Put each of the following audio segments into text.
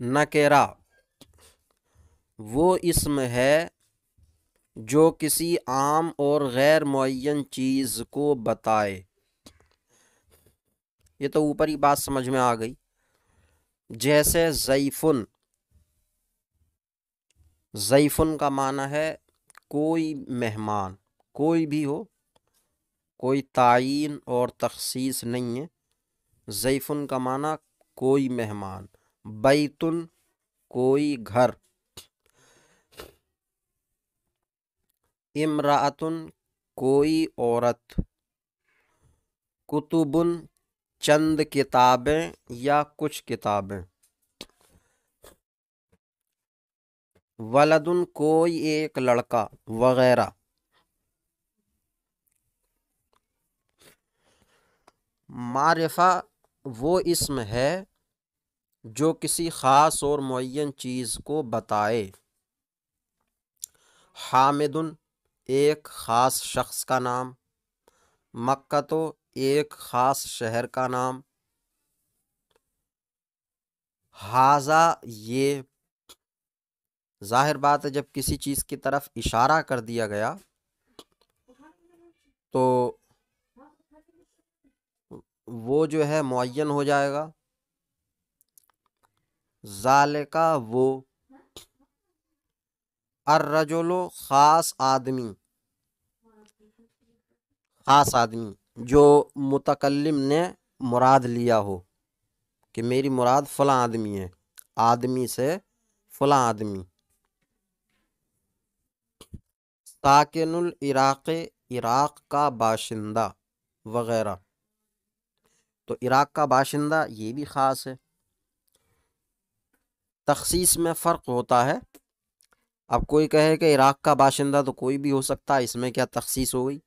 نکرہ وہ اسم ہے جو کسی عام اور غیر معین چیز کو بتائے۔ یہ تو اوپری بات سمجھ میں آ گئی۔ جیسے ضیفن، ضیفن کا معنی ہے کوئی مہمان، کوئی بھی ہو، کوئی تعین اور تخصیص نہیں ہے۔ ضیفن کا معنی کوئی مہمان۔ بیتن کوئی گھر۔ امرأتن کوئی عورت۔ کتبن چند کتابیں یا کچھ کتابیں۔ ولدن کوئی ایک لڑکا وغیرہ۔ معرفہ وہ اسم ہے جو کسی خاص اور معین چیز کو بتائے۔ حامدن ایک خاص شخص کا نام۔ مکہ تو ایک خاص شہر کا نام۔ ہاذا یہ، ظاہر بات ہے جب کسی چیز کی طرف اشارہ کر دیا گیا تو وہ جو ہے معین ہو جائے گا۔ ذالکا وہ، الرجل خاص آدمی، خاص آدمی جو متکلم نے مراد لیا ہو کہ میری مراد فلاں آدمی ہے، آدمی سے فلاں آدمی۔ ساکن العراق عراق کا باشندہ وغیرہ، تو عراق کا باشندہ یہ بھی خاص ہے۔ تخصیص میں فرق ہوتا ہے۔ اب کوئی کہے کہ عراق کا باشندہ تو کوئی بھی ہو سکتا ہے، اس میں کیا تخصیص ہو گئی،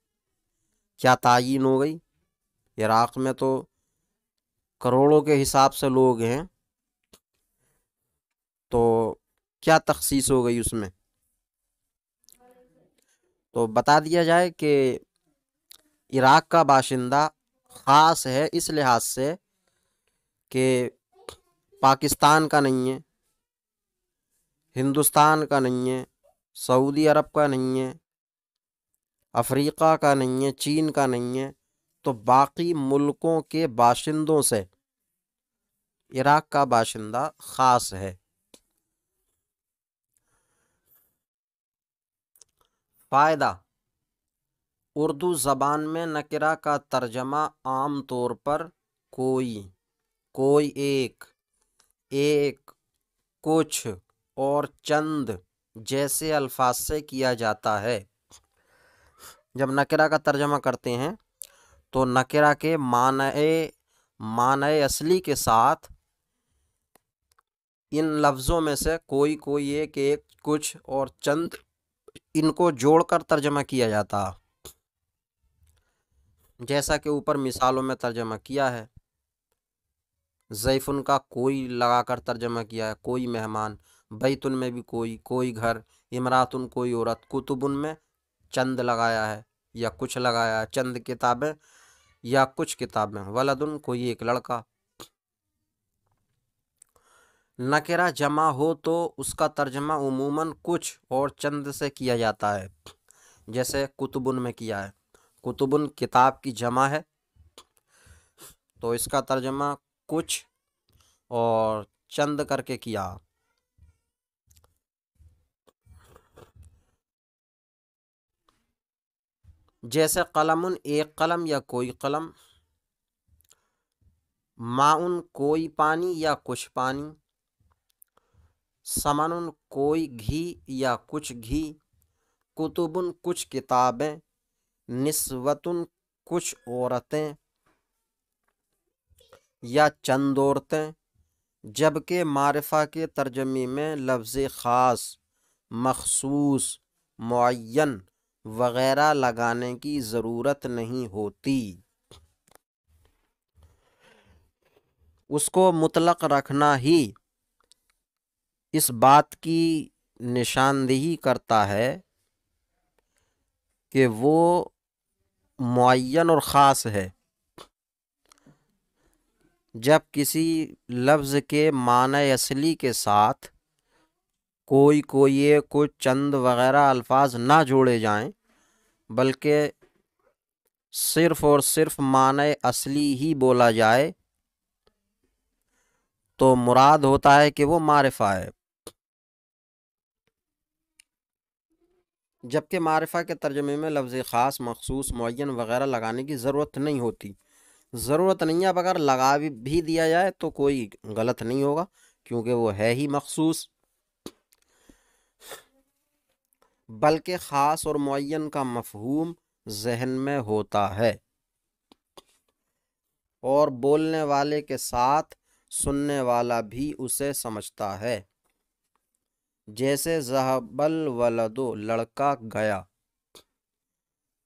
کیا تعین ہو گئی؟ عراق میں تو کروڑوں کے حساب سے لوگ ہیں، تو کیا تخصیص ہو گئی اس میں؟ تو بتا دیا جائے کہ عراق کا باشندہ خاص ہے اس لحاظ سے کہ پاکستان کا نہیں ہے، ہندوستان کا نہیں ہے، سعودی عرب کا نہیں ہے، افریقہ کا نہیں ہے، چین کا نہیں ہے، تو باقی ملکوں کے باشندوں سے عراق کا باشندہ خاص ہے۔ فائدہ، اردو زبان میں نکرہ کا ترجمہ عام طور پر کوئی، کوئی ایک، ایک، کچھ اور چند جیسے الفاظ سے کیا جاتا ہے۔ جب نکرہ کا ترجمہ کرتے ہیں تو نکرہ کے معنی اصلی کے ساتھ ان لفظوں میں سے کوئی، کوئی ایک، ایک، کچھ اور چند، ان کو جوڑ کر ترجمہ کیا جاتا، جیسا کہ اوپر مثالوں میں ترجمہ کیا ہے۔ ضیفن کا کوئی لگا کر ترجمہ کیا ہے، کوئی مہمان۔ بیتن میں بھی کوئی، کوئی گھر۔ امراتن کوئی عورت۔ کتبن میں چند لگایا ہے یا کچھ لگایا ہے، چند کتابیں یا کچھ کتابیں۔ ولدن کوئی ایک لڑکا۔ نکرہ جمع ہو تو اس کا ترجمہ عموماً کچھ اور چند سے کیا جاتا ہے، جیسے کتبن میں کیا ہے۔ کتبن کتاب کی جمع ہے تو اس کا ترجمہ کچھ اور چند کر کے کیا۔ جیسے قلمن ایک قلم یا کوئی قلم۔ ماؤن کوئی پانی یا کچھ پانی۔ سمن کوئی گھی یا کچھ گھی۔ کتبن کچھ کتابیں۔ نسوتن کچھ عورتیں یا چند عورتیں۔ جبکہ معرفہ کے ترجمے میں لفظ خاص، مخصوص، معین وغیرہ لگانے کی ضرورت نہیں ہوتی، اس کو مطلق رکھنا ہی اس بات کی نشاندہی کرتا ہے کہ وہ معین اور خاص ہے۔ جب کسی لفظ کے معنی اصلی کے ساتھ کوئی کچھ چند وغیرہ الفاظ نہ جوڑے جائیں بلکہ صرف اور صرف معنی اصلی ہی بولا جائے تو مراد ہوتا ہے کہ وہ معرفہ ہے، جبکہ معرفہ کے ترجمے میں لفظ خاص، مخصوص، معین وغیرہ لگانے کی ضرورت نہیں ہوتی۔ ضرورت نہیں ہے، اب اگر لگا بھی دیا جائے تو کوئی غلط نہیں ہوگا کیونکہ وہ ہے ہی مخصوص، بلکہ خاص اور معین کا مفہوم ذہن میں ہوتا ہے اور بولنے والے کے ساتھ سننے والا بھی اسے سمجھتا ہے، جیسے ذہب الولد، لڑکا گیا،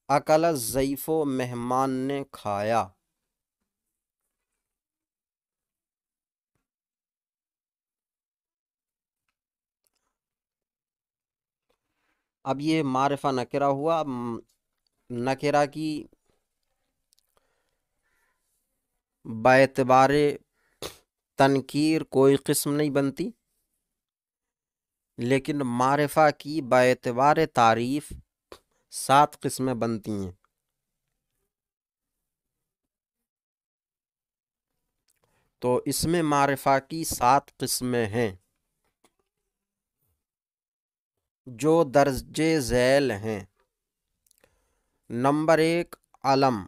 اکل الضیف، مہمان نے کھایا۔ اب یہ معرفہ نکرہ ہوا، نکرہ کی باعتبار تنکیر کوئی قسم نہیں بنتی، لیکن معرفہ کی باعتبار تعریف 7 قسمیں بنتی ہیں۔ تو اس میں معرفہ کی 7 قسمیں ہیں جو درجے ذیل ہیں۔ نمبر 1 علم۔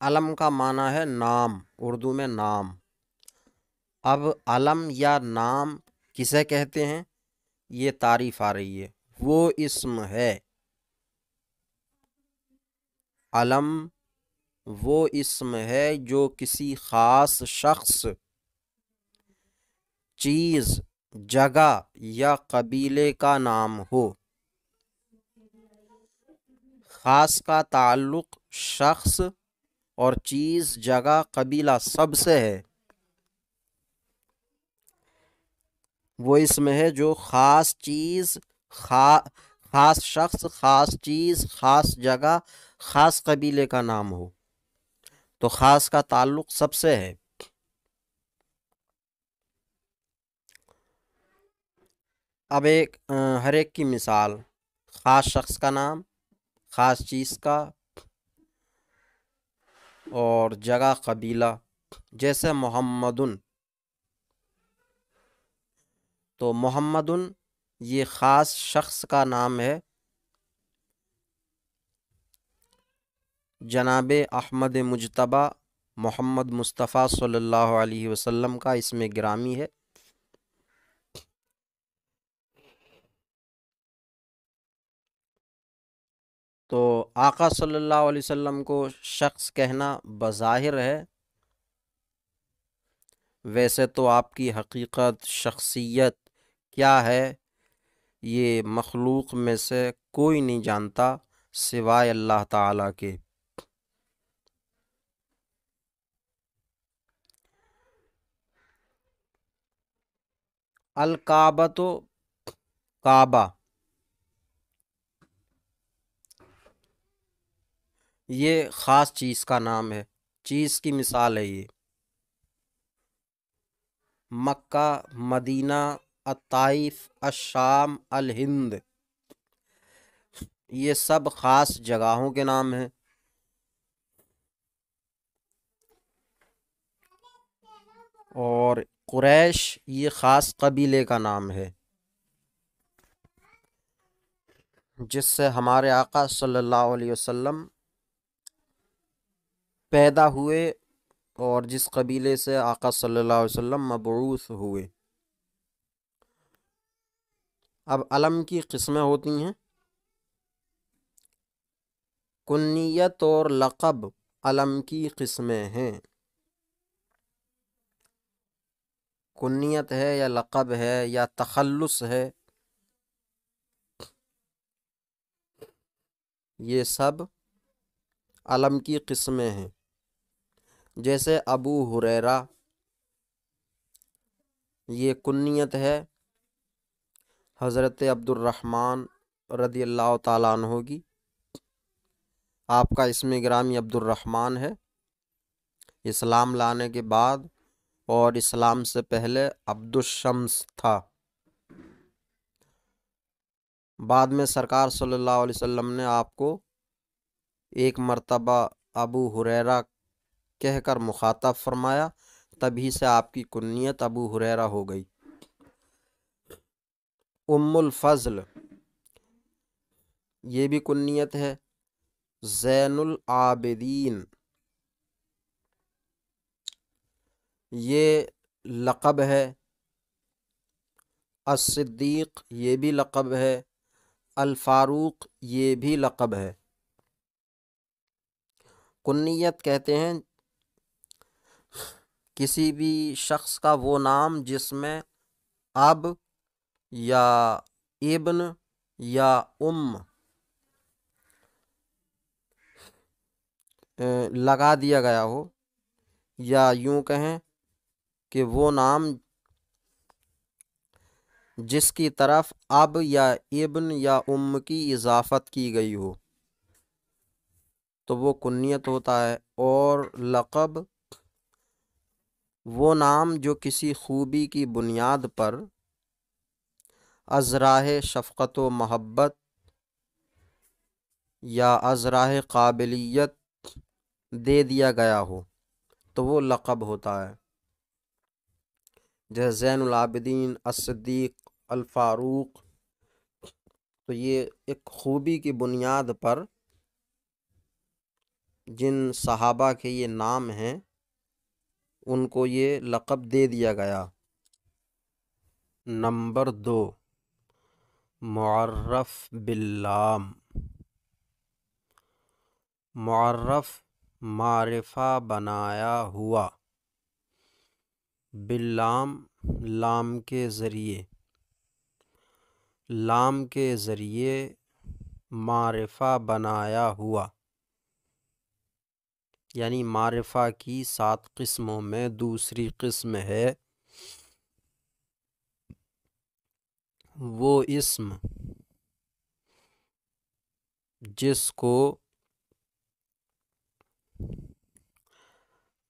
علم کا معنی ہے نام، اردو میں نام۔ اب علم یا نام کسے کہتے ہیں یہ تعریف آ رہی ہے، وہ اسم ہے۔ علم وہ اسم ہے جو کسی خاص شخص، چیز، جگہ یا قبیلے کا نام ہو۔ خاص کا تعلق شخص اور چیز، جگہ، قبیلہ سب سے ہے۔ وہ اسم ہے جو خاص چیز، خاص شخص، خاص چیز، خاص جگہ، خاص قبیلے کا نام ہو۔ تو خاص کا تعلق سب سے ہے۔ اب ہر ایک کی مثال، خاص شخص کا نام، خاص چیز کا، اور جگہ قبیلہ، جیسے محمدن۔ تو محمدن یہ خاص شخص کا نام ہے، جناب احمد مجتبیٰ محمد مصطفیٰ صلی اللہ علیہ وسلم کا اسم گرامی ہے۔ تو آقا صلی اللہ علیہ وسلم کو شخص کہنا بظاہر ہے، ویسے تو آپ کی حقیقت، شخصیت کیا ہے یہ مخلوق میں سے کوئی نہیں جانتا سوائے اللہ تعالیٰ کے۔ الکعبۃ، کعبہ، یہ خاص چیز کا نام ہے، چیز کی مثال ہے یہ۔ مکہ، مدینہ، الطائف، الشام، الہند، یہ سب خاص جگہوں کے نام ہیں۔ اور قریش یہ خاص قبیلے کا نام ہے جس سے ہمارے آقا صلی اللہ علیہ وسلم پیدا ہوئے اور جس قبیلے سے آقا صلی اللہ علیہ وسلم مبعوث ہوئے۔ اب علم کی قسمیں ہوتی ہیں، کنیت اور لقب علم کی قسمیں ہیں۔ کنیت ہے یا لقب ہے یا تخلص ہے، یہ سب علم کی قسمیں ہیں۔ جیسے ابو ہریرہ، یہ کنیت ہے حضرت عبد الرحمن رضی اللہ تعالیٰ عنہ کی۔ آپ کا اسم گرامی عبد الرحمن ہے، اسلام لانے کے بعد اور اسلام سے پہلے عبد الشمس تھا۔ بعد میں سرکار صلی اللہ علیہ وسلم نے آپ کو ایک مرتبہ ابو ہریرہ کہہ کر مخاطب فرمایا، تبھی سے آپ کی کنیت ابو ہریرہ ہو گئی۔ ام الفضل یہ بھی کنیت ہے۔ زین العابدین یہ لقب ہے۔ الصدیق یہ بھی لقب ہے۔ الفاروق یہ بھی لقب ہے۔ کنیت کہتے ہیں کسی بھی شخص کا وہ نام جس میں اب یا ابن یا لگا دیا گیا ہو، یا یوں کہیں کہ وہ نام جس کی طرف اب یا ابن یا کی اضافت کی گئی ہو تو وہ کنیت ہوتا ہے۔ اور لقب وہ نام جو کسی خوبی کی بنیاد پر از راہ شفقت و محبت یا از راہ قابلیت دے دیا گیا ہو تو وہ لقب ہوتا ہے۔ جیسے زین العابدین، الصدیق، الفاروق، تو یہ ایک خوبی کی بنیاد پر جن صحابہ کے یہ نام ہیں ان کو یہ لقب دے دیا گیا۔ نمبر 2، معرف باللام۔ معرف معرفہ بنایا ہوا، باللام لام کے ذریعے، لام کے ذریعے معرفہ بنایا ہوا، یعنی معرفہ کی 7 قسموں میں دوسری قسم ہے وہ اسم جس کو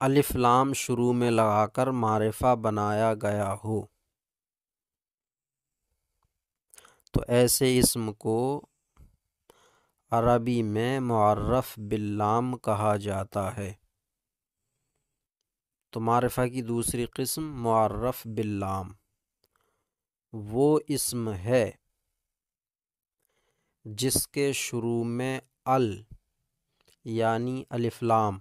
الف لام شروع میں لگا کر معرفہ بنایا گیا ہو، تو ایسے اسم کو عربی میں معرف باللام کہا جاتا ہے۔ تو معرفہ کی دوسری قسم معرف باللام وہ اسم ہے جس کے شروع میں یعنی الف لام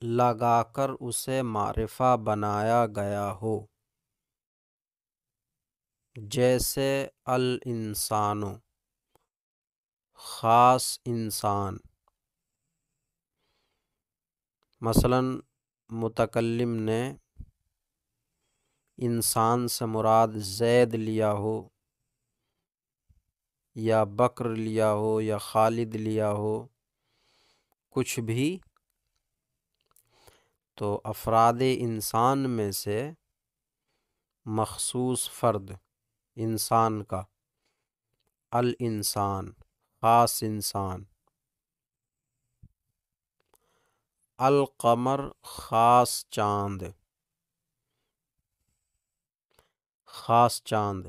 لگا کر اسے معرفہ بنایا گیا ہو، جیسے الانسان، خاص انسان۔ مثلا متکلم نے انسان سے مراد زید لیا ہو یا بکر لیا ہو یا خالد لیا ہو، کچھ بھی، تو افراد انسان میں سے مخصوص فرد انسان کا الانسان، خاص انسان۔ القمر خاص چاند، خاص چاند۔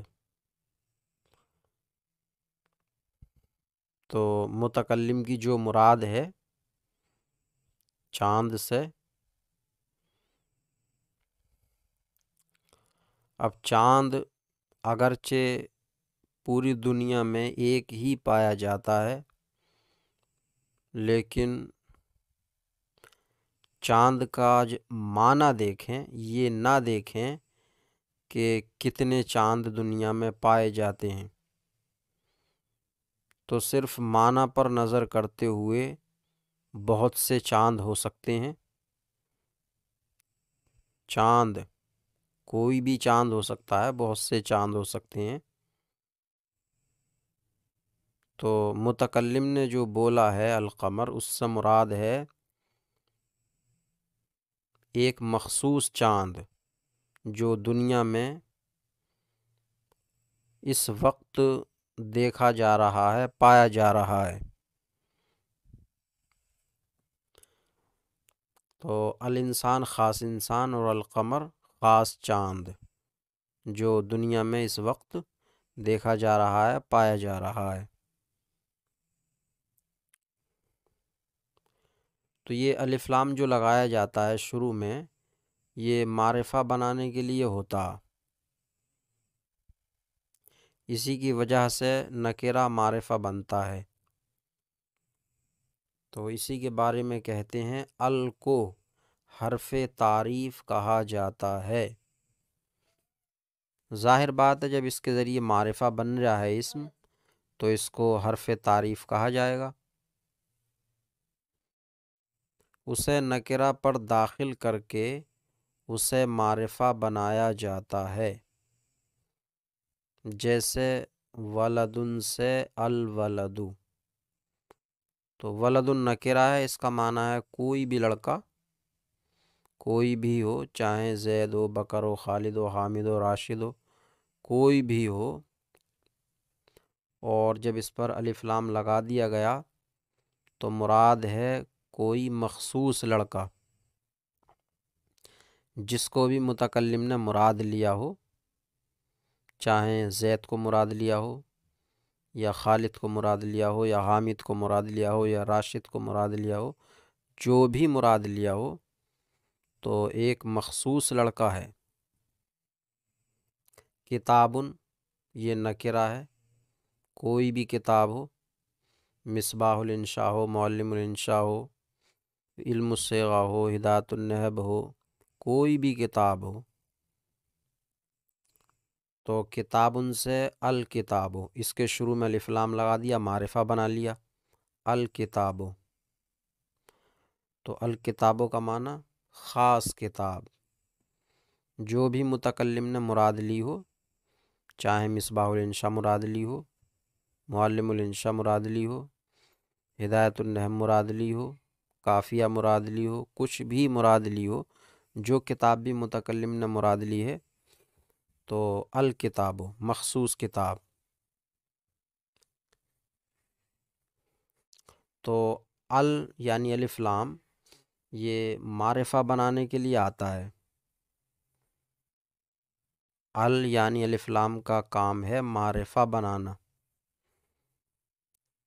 تو متکلم کی جو مراد ہے چاند سے، اب چاند اگرچہ پوری دنیا میں ایک ہی پایا جاتا ہے، لیکن چاند کا معنی دیکھیں، یہ نہ دیکھیں کہ کتنے چاند دنیا میں پائے جاتے ہیں، تو صرف معنی پر نظر کرتے ہوئے بہت سے چاند ہو سکتے ہیں۔ چاند کوئی بھی چاند ہو سکتا ہے، بہت سے چاند ہو سکتے ہیں۔ تو متکلم نے جو بولا ہے القمر، اس سے مراد ہے ایک مخصوص چاند جو دنیا میں اس وقت دیکھا جا رہا ہے، پایا جا رہا ہے۔ تو الانسان خاص انسان اور القمر خاص چاند جو دنیا میں اس وقت دیکھا جا رہا ہے، پایا جا رہا ہے۔ تو یہ الف لام جو لگایا جاتا ہے شروع میں، یہ معرفہ بنانے کے لیے ہوتا، اسی کی وجہ سے نکرہ معرفہ بنتا ہے۔ تو اسی کے بارے میں کہتے ہیں ال کو حرف تعریف کہا جاتا ہے۔ ظاہر بات ہے جب اس کے ذریعے معرفہ بن رہا ہے اسم، تو اس کو حرف تعریف کہا جائے گا۔ اسے نکرہ پر داخل کر کے اسے معرفہ بنایا جاتا ہے، جیسے ولدن سے الولد۔ تو ولد نکرہ ہے، اس کا معنی ہے کوئی بھی لڑکا، کوئی بھی ہو، چاہے زید ہو، بکر ہو، خالد ہو، حامد ہو، راشد ہو، کوئی بھی ہو۔ اور جب اس پر الف لام لگا دیا گیا تو مراد ہے کوئی مخصوص لڑکا، جس کو بھی متکلم نے مراد لیا ہو، چاہے زید کو مراد لیا ہو، یا خالد کو مراد لیا ہو، یا حامد کو مراد لیا ہو، یا راشد کو مراد لیا ہو، جو بھی مراد لیا ہو، تو ایک مخصوص لڑکا ہے۔ کتابن یہ نکرہ ہے، کوئی بھی کتاب ہو، مصباح الانشاء ہو، معلم الانشاء ہو، علم الصیغہ ہو، ہدایت النحب ہو، کوئی بھی کتاب ہو۔ تو کتابن سے الکتاب ہو، اس کے شروع میں الف لام لگا دیا، معرفہ بنا لیا الکتاب ہو۔ تو الکتابوں کا معنی خاص کتاب، جو بھی متکلم نے مراد لی ہو، چاہے مصباح الانشاء مراد لی ہو، معلم الانشاء مراد لی ہو، ہدایت النحو مراد لی ہو، کافیہ مراد لی ہو، کچھ بھی مراد لی ہو، جو کتاب بھی متکلم نے مراد لی ہے، تو الکتاب مخصوص کتاب۔ تو ال یعنی الف لام یہ معرفہ بنانے کے لیے آتا ہے۔ ال یعنی الف لام کا کام ہے معرفہ بنانا۔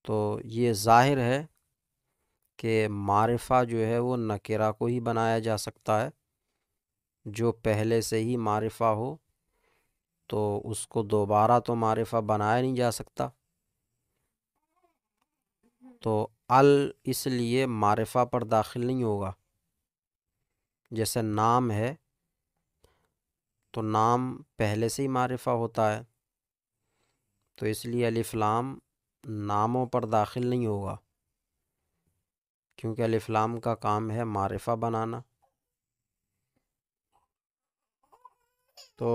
تو یہ ظاہر ہے کہ معرفہ جو ہے وہ نکرہ کو ہی بنایا جا سکتا ہے، جو پہلے سے ہی معرفہ ہو تو اس کو دوبارہ تو معرفہ بنایا نہیں جا سکتا۔ تو ال اس لیے معرفہ پر داخل نہیں ہوگا، جیسے نام ہے تو نام پہلے سے ہی معرفہ ہوتا ہے، تو اس لیے الف لام ناموں پر داخل نہیں ہوگا، کیونکہ الف لام کا کام ہے معرفہ بنانا۔ تو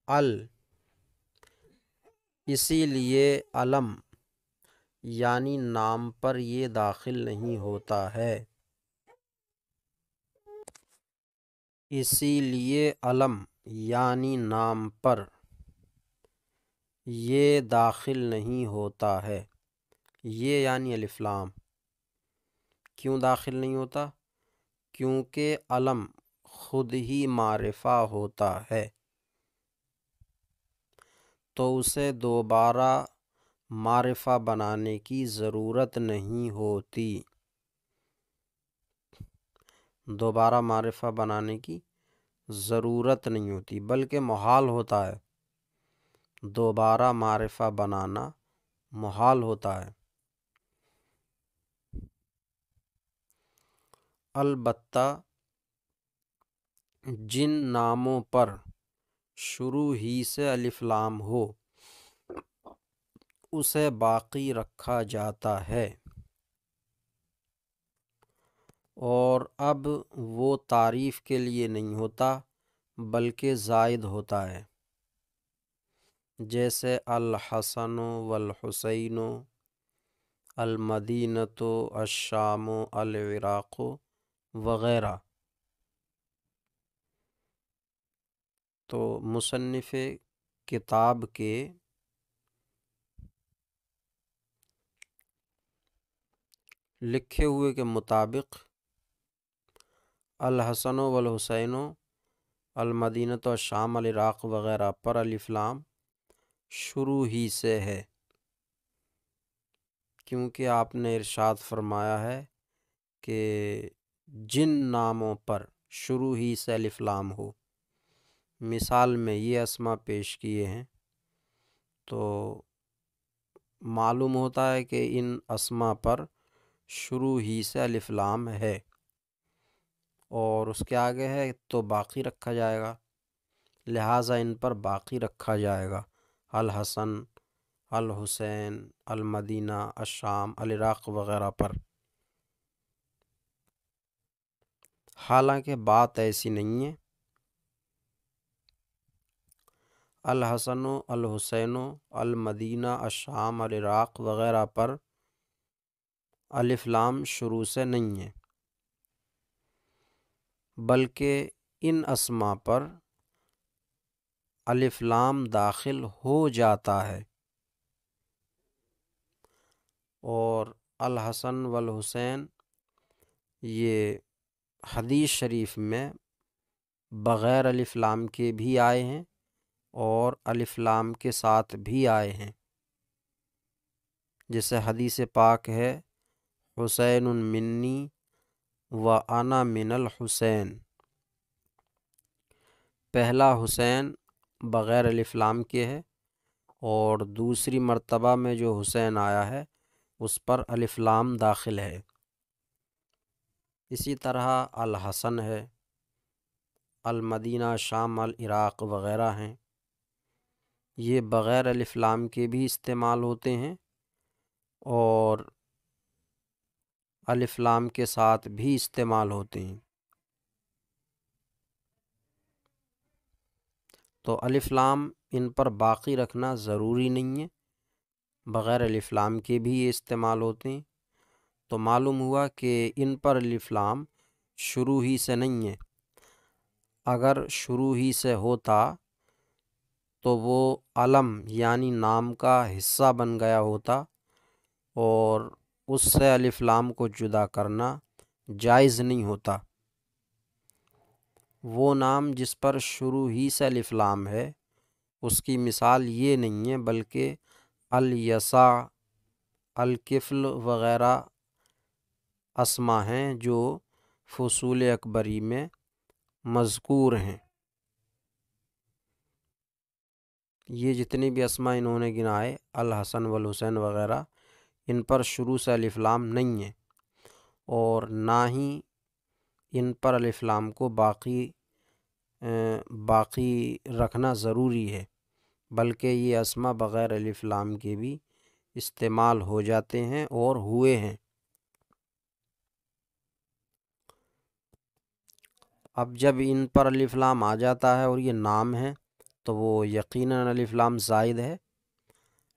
ال اسی لیے علم یعنی نام پر یہ داخل نہیں ہوتا ہے، اسی لیے علم یعنی نام پر یہ داخل نہیں ہوتا ہے۔ یہ یعنی الف لام کیوں داخل نہیں ہوتا؟ کیونکہ علم خود ہی معرفہ ہوتا ہے، تو اسے دوبارہ معرفہ بنانے کی ضرورت نہیں ہوتی، دوبارہ معرفہ بنانے کی ضرورت نہیں ہوتی، بلکہ محال ہوتا ہے، دوبارہ معرفہ بنانا محال ہوتا ہے۔ البتہ جن ناموں پر شروع ہی سے الف لام ہو اسے باقی رکھا جاتا ہے، اور اب وہ تعریف کے لیے نہیں ہوتا بلکہ زائد ہوتا ہے، جیسے الحسن والحسین، المدینۃ، الشام، العراق وغیرہ۔ تو مصنف کتاب کے لکھے ہوئے کے مطابق الحسن والحسین المدینۃ الشام العراق وغیرہ پر الف لام شروع ہی سے ہے، کیونکہ آپ نے ارشاد فرمایا ہے کہ جن ناموں پر شروع ہی سے الف لام ہو، مثال میں یہ اسما پیش کیے ہیں، تو معلوم ہوتا ہے کہ ان اسما پر شروع ہی سے الف لام ہے، اور اس کے آگے ہے تو باقی رکھا جائے گا، لہٰذا ان پر باقی رکھا جائے گا، الحسن، الحسین، المدینہ، الشام، العراق وغیرہ پر۔ حالانکہ بات ایسی نہیں ہے، الحسن، الحسین، المدینہ، الشام، العراق وغیرہ پر الف لام شروع سے نہیں ہے، بلکہ ان اسما پر الف لام داخل ہو جاتا ہے، اور الحسن والحسین یہ حدیث شریف میں بغیر الف لام کے بھی آئے ہیں اور الف لام کے ساتھ بھی آئے ہیں، جیسے حدیث پاک ہے حسین منی و انا من الحسین، پہلا حسین بغیر الف لام کے ہے، اور دوسری مرتبہ میں جو حسین آیا ہے اس پر الف لام داخل ہے۔ اسی طرح الحسن ہے، المدینہ، شام، العراق وغیرہ ہیں، یہ بغیر الف لام کے بھی استعمال ہوتے ہیں اور الف لام کے ساتھ بھی استعمال ہوتے ہیں۔ تو الف لام ان پر باقی رکھنا ضروری نہیں ہے، بغیر الف لام کے بھی یہ استعمال ہوتے ہیں، تو معلوم ہوا کہ ان پر الف لام شروع ہی سے نہیں ہے، اگر شروع ہی سے ہوتا تو وہ علم یعنی نام کا حصہ بن گیا ہوتا، اور اس سے الف لام کو جدا کرنا جائز نہیں ہوتا۔ وہ نام جس پر شروع ہی سے الف لام ہے اس کی مثال یہ نہیں ہے، بلکہ الیسع، الکفل وغیرہ اسما ہیں جو فصول اکبری میں مذکور ہیں۔ یہ جتنے بھی اسما انہوں نے گنائے الحسن والحسین وغیرہ، ان پر شروع سے الف لام نہیں ہے، اور نہ ہی ان پر الف لام کو باقی رکھنا ضروری ہے، بلکہ یہ اسما بغیر الف لام کے بھی استعمال ہو جاتے ہیں اور ہوئے ہیں۔ اب جب ان پر الف لام آ جاتا ہے اور یہ نام ہے تو وہ یقیناً الف لام زائد ہے۔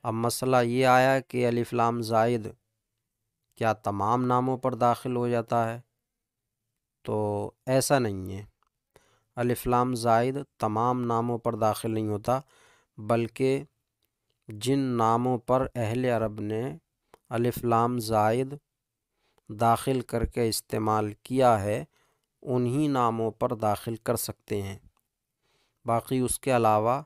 اب مسئلہ یہ آیا کہ الف لام زائد کیا تمام ناموں پر داخل ہو جاتا ہے؟ تو ایسا نہیں ہے، الف لام زائد تمام ناموں پر داخل نہیں ہوتا، بلکہ جن ناموں پر اہل عرب نے الف لام زائد داخل کر کے استعمال کیا ہے انہی ناموں پر داخل کر سکتے ہیں، باقی اس کے علاوہ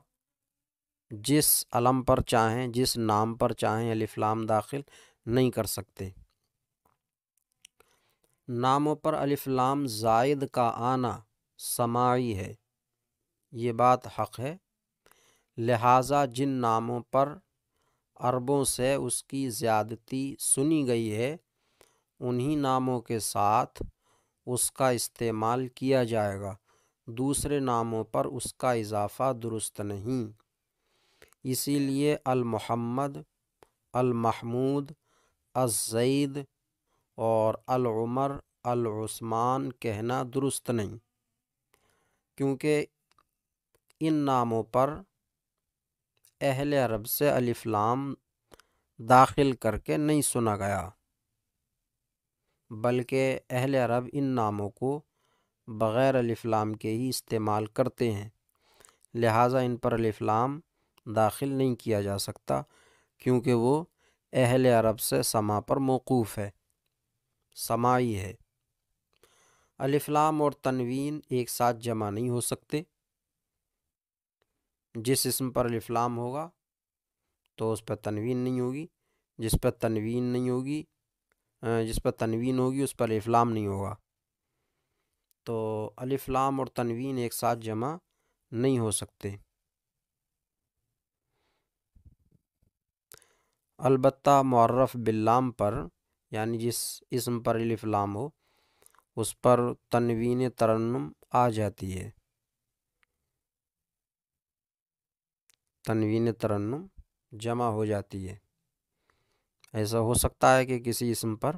جس علم پر چاہیں، جس نام پر چاہیں الف لام داخل نہیں کر سکتے۔ ناموں پر الف لام زائد کا آنا سماعی ہے، یہ بات حق ہے، لہٰذا جن ناموں پر عربوں سے اس کی زیادتی سنی گئی ہے انہی ناموں کے ساتھ اس کا استعمال کیا جائے گا، دوسرے ناموں پر اس کا اضافہ درست نہیں۔ اسی لیے المحمد، المحمود، الزید اور العمر، العثمان کہنا درست نہیں، کیونکہ ان ناموں پر اہل عرب سے الف لام داخل کر کے نہیں سنا گیا، بلکہ اہل عرب ان ناموں کو بغیر الف لام کے ہی استعمال کرتے ہیں، لہٰذا ان پر الف لام داخل نہیں کیا جا سکتا، کیونکہ وہ اہل عرب سے سما پر موقوف ہے۔ سماعی ہے۔ الف لام اور تنوین ایک ساتھ جمع نہیں ہو سکتے۔ جس اسم پر الف لام ہوگا تو اس پر تنوین نہیں ہوگی، جس پر تنوین نہیں ہوگی جس پر تنوین ہوگی اس پر الف لام نہیں ہوگا۔ تو الف لام اور تنوین ایک ساتھ جمع نہیں ہو سکتے۔ البتہ معرف باللام پر، یعنی جس اسم پر الف لام ہو اس پر تنوین ترنم آ جاتی ہے، تنوین ترنم جمع ہو جاتی ہے۔ ایسا ہو سکتا ہے کہ کسی اسم پر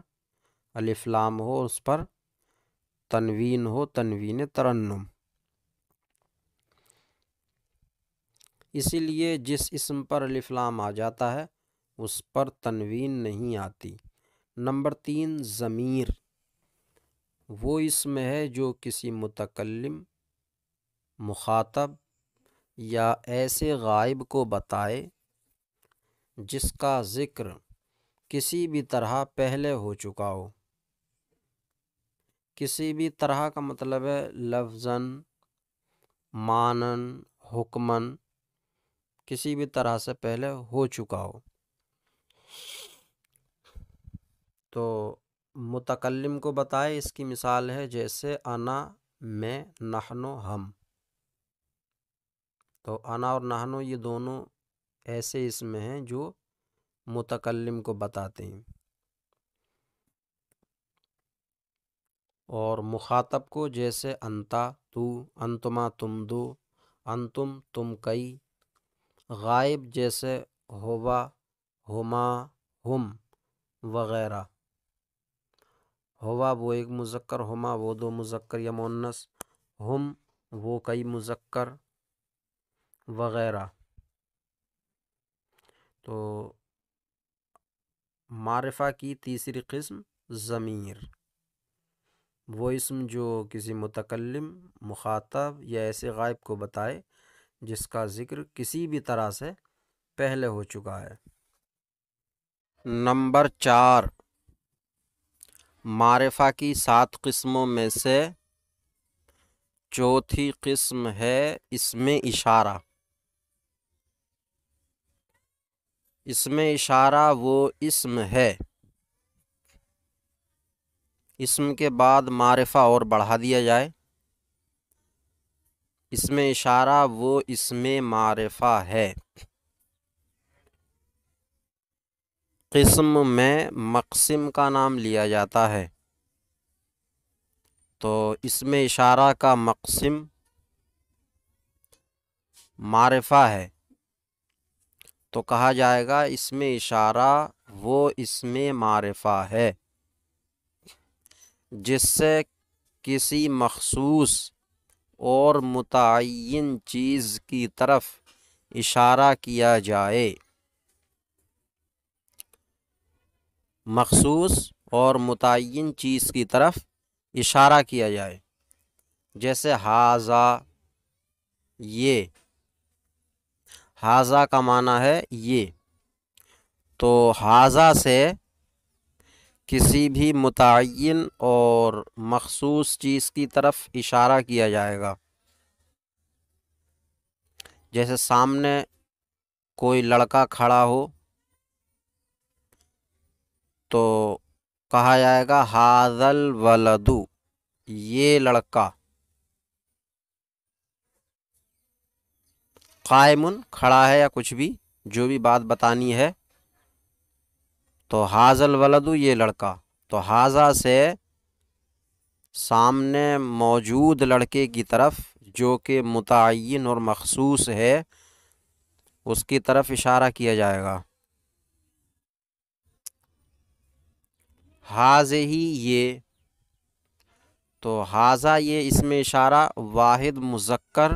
الف لام ہو، اس پر تنوین ہو، تنوین ترنم۔ اسی لیے جس اسم پر الف لام آ جاتا ہے اس پر تنوین نہیں آتی۔ نمبر 3، ضمیر وہ اسم ہے جو کسی متکلم، مخاطب یا ایسے غائب کو بتائے جس کا ذکر کسی بھی طرح پہلے ہو چکا ہو۔ کسی بھی طرح کا مطلب ہے لفظاً، معنن، حکماً، کسی بھی طرح سے پہلے ہو چکا ہو۔ تو متکلم کو بتائے، اس کی مثال ہے جیسے انا، میں، نحنو، ہم۔ تو انا اور نحنو یہ دونوں ایسے اسم ہیں جو متکلم کو بتاتے ہیں۔ اور مخاطب کو جیسے انتا، تو، انتما، تم دو، انتم، تم کئی۔ غائب جیسے ہوا، ہما، ہم وغیرہ۔ ہوا وہ ایک مذکر، ہما وہ دو مذکر یا مؤنث، ہم وہ کئی مذکر وغیرہ۔ تو معرفہ کی تیسری قسم ضمیر، وہ اسم جو کسی متکلم، مخاطب یا ایسے غائب کو بتائے جس کا ذکر کسی بھی طرح سے پہلے ہو چکا ہے۔ نمبر 4، معرفہ کی 7 قسموں میں سے چوتھی قسم ہے اسم اشارہ۔ اسم اشارہ وہ اسم ہے، اسم کے بعد معرفہ اور بڑھا دیا جائے۔ اسم اشارہ وہ اسم معرفہ ہے، قسم میں مقسم کا نام لیا جاتا ہے۔ تو اسم اشارہ کا مقسم معرفہ ہے تو کہا جائے گا اسم اشارہ وہ اسم معرفہ ہے جس سے کسی مخصوص اور متعین چیز کی طرف اشارہ کیا جائے۔ مخصوص اور متعین چیز کی طرف اشارہ کیا جائے، جیسے ھذا، یہ۔ ھذا کا معنی ہے یہ، تو ھذا سے کسی بھی متعین اور مخصوص چیز کی طرف اشارہ کیا جائے گا۔ جیسے سامنے کوئی لڑکا کھڑا ہو تو کہا جائے گا ھذا الولد، یہ لڑکا۔ قائم، کھڑا ہے یا کچھ بھی جو بھی بات بتانی ہے تو ھذا الولد، یہ لڑکا۔ تو ھذا سے سامنے موجود لڑکے کی طرف جو کہ متعین اور مخصوص ہے اس کی طرف اشارہ کیا جائے گا۔ ھذہ، یہ۔ تو ھذا یہ اسم اشارہ واحد مذکر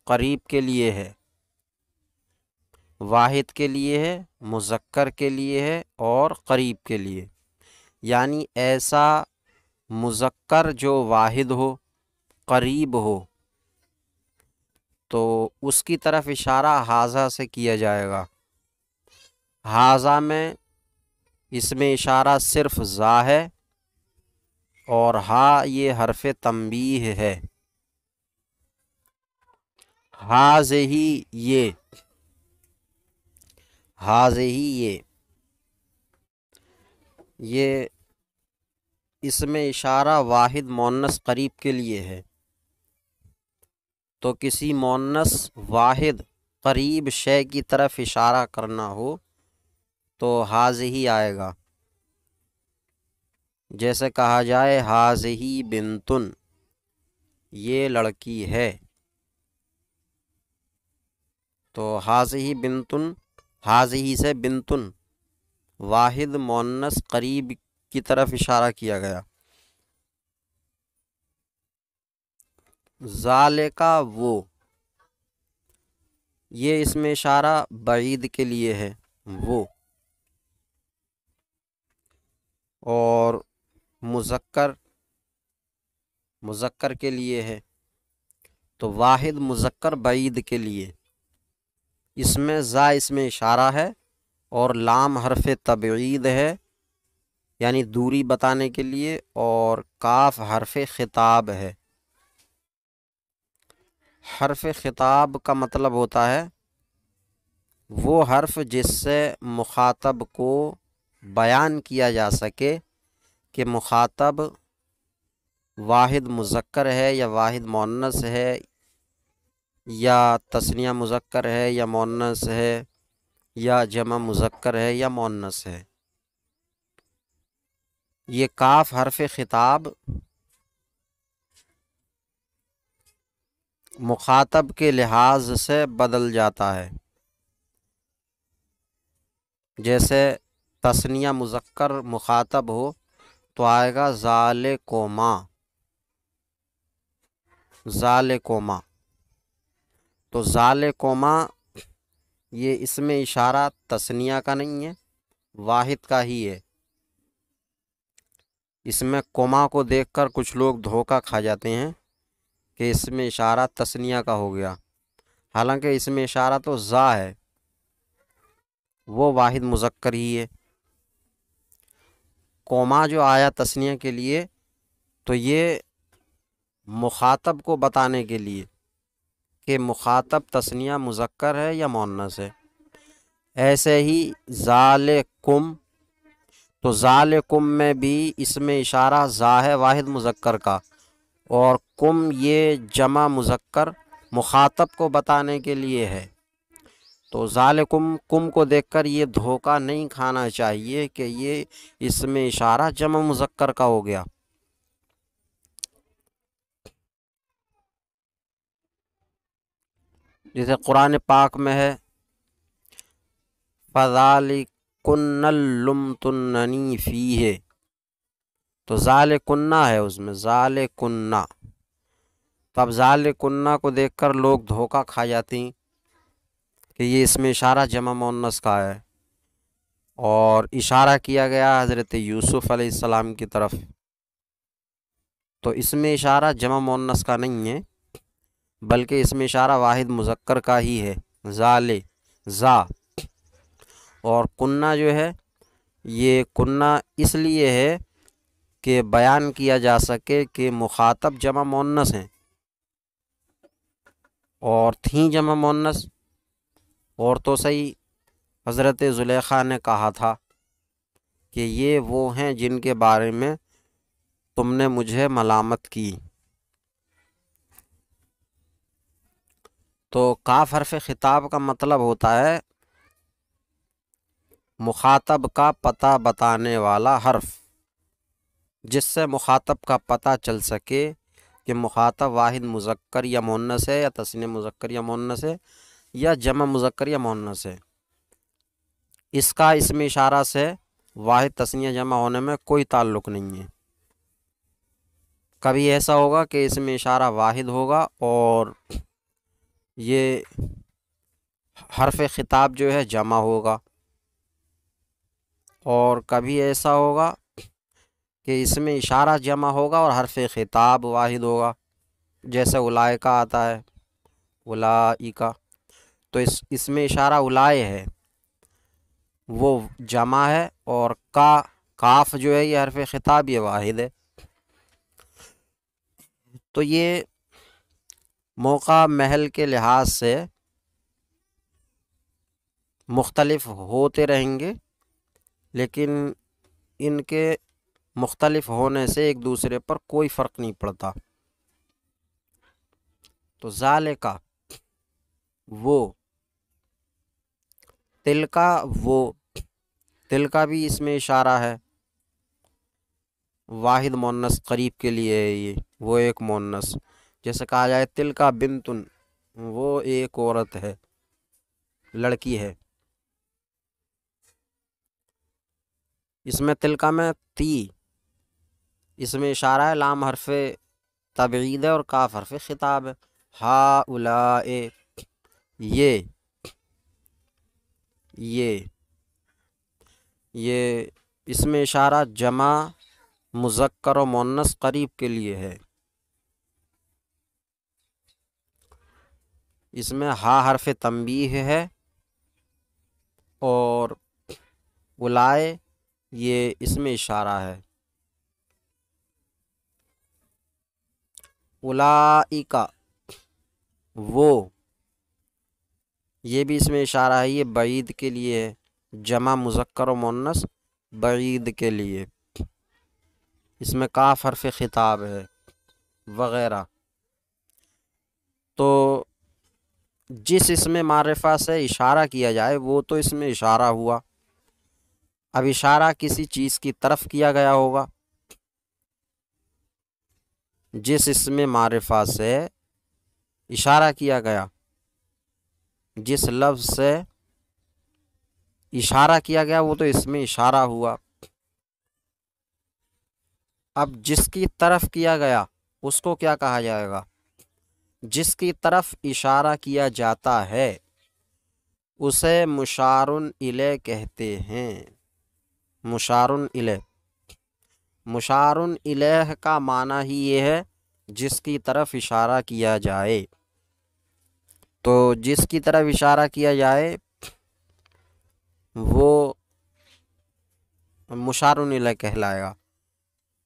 قریب کے لیے ہے، واحد کے لیے ہے، مذکر کے لیے ہے اور قریب کے لیے، یعنی ایسا مذکر جو واحد ہو، قریب ہو، تو اس کی طرف اشارہ ھذا سے کیا جائے گا۔ ھذا میں اسم اشارہ صرف ذا ہے، اور ہا یہ حرف تنبیہ ہے، ہاذہی یہ، ہاذہی یہ اس میں اشارہ واحد مؤنث قریب کے لیے ہے، تو کسی مؤنث واحد قریب شے کی طرف اشارہ کرنا ہو تو ہاذہی آئے گا، جیسے کہا جائے ہاذہی بنتن، یہ لڑکی ہے، تو ہاذہی بنتن، ہاذہی سے بنتن واحد مؤنث قریب کی طرف اشارہ کیا گیا۔ ذالکا وہ، یہ اس میں اشارہ بعید کے لیے ہے، وہ، اور مذکر کے لیے ہے، تو واحد مذکر بعید کے لیے، اس میں ذا اس میں اشارہ ہے اور لام حرف تبعید ہے یعنی دوری بتانے کے لیے، اور کاف حرف خطاب ہے۔ حرف خطاب کا مطلب ہوتا ہے وہ حرف جس سے مخاطب کو بیان کیا جا سکے کہ مخاطب واحد مذکر ہے یا واحد مؤنث ہے، یا تثنیہ مذکر ہے یا مؤنث ہے، یا جمع مذکر ہے یا مؤنث ہے۔ یہ کاف حرف خطاب مخاطب کے لحاظ سے بدل جاتا ہے، جیسے تثنیہ مذکر مخاطب ہو تو آئے گا ذالکما، ذالکما، تو ذالکما یہ اس میں اشارہ تثنیہ کا نہیں ہے، واحد کا ہی ہے۔ اس میں کما کو دیکھ کر کچھ لوگ دھوکہ کھا جاتے ہیں کہ اس میں اشارہ تثنیہ کا ہو گیا، حالانکہ اس میں اشارہ تو ذا ہے، وہ واحد مذکر ہی ہے۔ کوما جو آیا تثنیہ کے لیے تو یہ مخاطب کو بتانے کے لیے کہ مخاطب تثنیہ مذکر ہے یا مؤنث ہے۔ ایسے ہی ذالکم، تو ذالکم میں بھی اس میں اشارہ ذا ہے واحد مذکر کا، اور کم یہ جمع مذکر مخاطب کو بتانے کے لیے ہے، تو ذالکم کم کو دیکھ کر یہ دھوکہ نہیں کھانا چاہیے کہ یہ اس میں اشارہ جمع مذکر کا ہو گیا۔ جیسے قرآن پاک میں ہے فَذَلِكُنَّ اللُّمْتُنَّنِي فِيهِ، تو ذالکنا ہے اس میں، ذالکنا، تب ذالکنا کو دیکھ کر لوگ دھوکہ کھا جاتے ہیں کہ یہ اس میں اشارہ جمع مؤنث کا ہے، اور اشارہ کیا گیا حضرت یوسف علیہ السلام کی طرف، تو اس میں اشارہ جمع مؤنث کا نہیں ہے بلکہ اس میں اشارہ واحد مذکر کا ہی ہے، ذا، اور کنہ جو ہے یہ کنہ اس لیے ہے کہ بیان کیا جا سکے کہ مخاطب جمع مؤنث ہیں، اور تھیں جمع مؤنث، اور تو صحیح حضرت زلیخا نے کہا تھا کہ یہ وہ ہیں جن کے بارے میں تم نے مجھے ملامت کی۔ تو کاف حرف خطاب کا مطلب ہوتا ہے مخاطب کا پتہ بتانے والا حرف، جس سے مخاطب کا پتہ چل سکے کہ مخاطب واحد مذکر یا مؤنث ہے، یا تثنیہ مذکر یا مؤنث ہے، یا جمع مذکر یا مؤنث ہے۔ اس کا اس میں اشارہ سے واحد تثنیہ جمع ہونے میں کوئی تعلق نہیں ہے۔ کبھی ایسا ہوگا کہ اس میں اشارہ واحد ہوگا اور یہ حرف خطاب جو ہے جمع ہوگا، اور کبھی ایسا ہوگا کہ اس میں اشارہ جمع ہوگا اور حرف خطاب واحد ہوگا، جیسے اولائکہ آتا ہے، اولائکہ، تو اس میں اشارہ اولائے ہے، وہ جمع ہے، اور کاف جو ہے یہ حرف خطاب یہ واحد ہے۔ تو یہ موقع محل کے لحاظ سے مختلف ہوتے رہیں گے، لیکن ان کے مختلف ہونے سے ایک دوسرے پر کوئی فرق نہیں پڑتا۔ تو ذالکا وہ، تلکا وہ، تلکا بھی اس میں اشارہ ہے، واحد مؤنث قریب کے لیے ہے یہ، وہ ایک مؤنث، جیسے کہا جائے تلکا بنتن، وہ ایک عورت ہے، لڑکی ہے۔ اس میں تلکا میں تی، اس میں اشارہ ہے، لام حرف تبعید ہے اور کاف حرف خطاب ہے۔ ہا اولائے، یہ اس میں اشارہ جمع مذکر و مؤنث قریب کے لیے ہے۔ اس میں ہا حرف تنبیہ ہے، اور اولائے یہ اس میں اشارہ ہے۔ اولائکا وہ، یہ بھی اس میں اشارہ ہے، یہ بعید کے لیے ہے، جمع مذکر و مؤنث بعید کے لیے۔ اس میں کاف حرف خطاب ہے وغیرہ۔ تو جس اسم معرفہ سے اشارہ کیا جائے وہ تو اس میں اشارہ ہوا، اب اشارہ کسی چیز کی طرف کیا گیا ہوگا۔ جس اسم معرفہ سے اشارہ کیا گیا، جس لفظ سے اشارہ کیا گیا وہ تو اس میں اشارہ ہوا۔ اب جس کی طرف کیا گیا اس کو کیا کہا جائے گا؟ جس کی طرف اشارہ کیا جاتا ہے اسے مشار الیہ کہتے ہیں۔ مشار الیہ، مشار الیہ کا معنی ہی یہ ہے جس کی طرف اشارہ کیا جائے۔ تو جس کی طرف اشارہ کیا جائے وہ مشار الیہ کہلائے گا،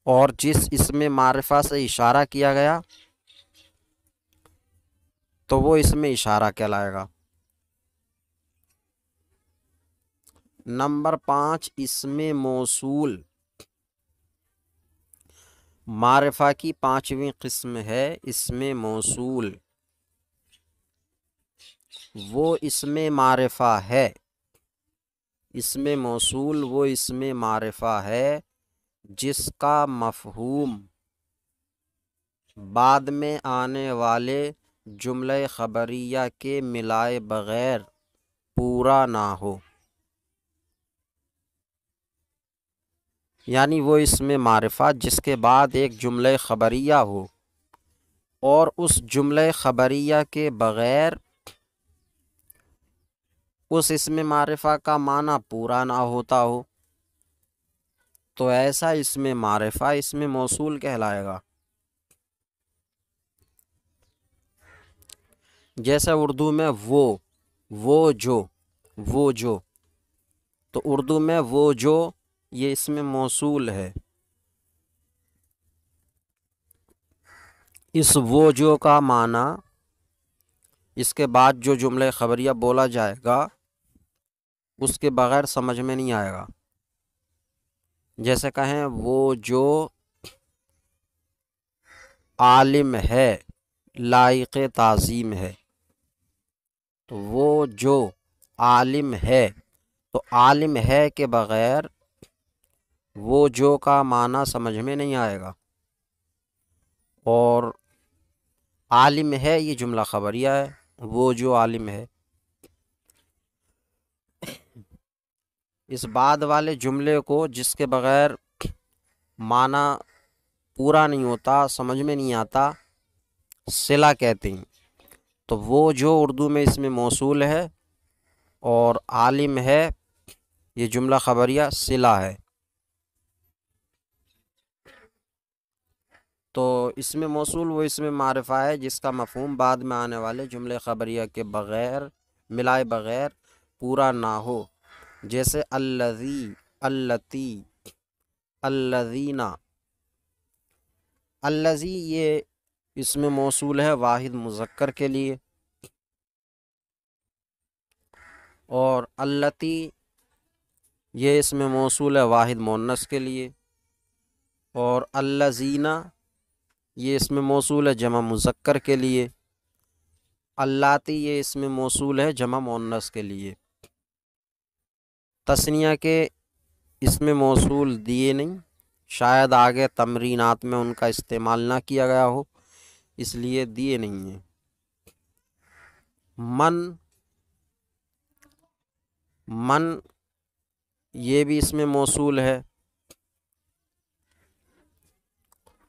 اور جس اسم معرفہ سے اشارہ کیا گیا تو وہ اسم اشارہ کہلائے گا۔ نمبر 5، اسم موصول۔ معرفہ کی 5ویں قسم ہے اسم موصول۔ وہ اسم معرفہ ہے، اسم موصول وہ اسم معرفہ ہے جس کا مفہوم بعد میں آنے والے جملہ خبریہ کے ملائے بغیر پورا نہ ہو۔ یعنی وہ اسم معرفہ جس کے بعد ایک جملہ خبریہ ہو اور اس جملہ خبریہ کے بغیر اس اسم معرفہ کا معنی پورا نہ ہوتا ہو، تو ایسا اسم معرفہ اسم موصول کہلائے گا۔ جیسے اردو میں وہ جو، تو اردو میں وہ جو یہ اسم موصول ہے۔ اس وہ جو کا معنی اس کے بعد جو جملہ خبریہ بولا جائے گا اس کے بغیر سمجھ میں نہیں آئے گا۔ جیسے کہیں وہ جو عالم ہے لائق تعظیم ہے، تو وہ جو عالم ہے، تو عالم ہے کے بغیر وہ جو کا معنی سمجھ میں نہیں آئے گا، اور عالم ہے یہ جملہ خبریہ ہے، وہ جو عالم ہے۔ اس بعد والے جملے کو جس کے بغیر معنی پورا نہیں ہوتا، سمجھ میں نہیں آتا، صلہ کہتے ہیں۔ تو وہ جو اردو میں اس میں موصول ہے اور عالم ہے یہ جملہ خبریہ صلہ ہے۔ تو اس میں موصول وہ اس میں معرفہ ہے جس کا مفہوم بعد میں آنے والے جملے خبریہ کے بغیر ملائے بغیر پورا نہ ہو۔ جیسے الذی، اللتی، الذین۔ الذی یہ اسم موصول ہے واحد مذکر کے لیے، اور اللتی یہ اسم موصول ہے واحد مؤنث کے لیے، اور الذین یہ اسم موصول ہے جمع مذکر کے لیے، اللاتی یہ اسم موصول ہے جمع مؤنث کے لیے۔ تثنیہ کے اسم موصول دیے نہیں، شاید آگے تمرینات میں ان کا استعمال نہ کیا گیا ہو، اس لیے دیے نہیں ہیں۔ من یہ بھی اسم موصول ہے،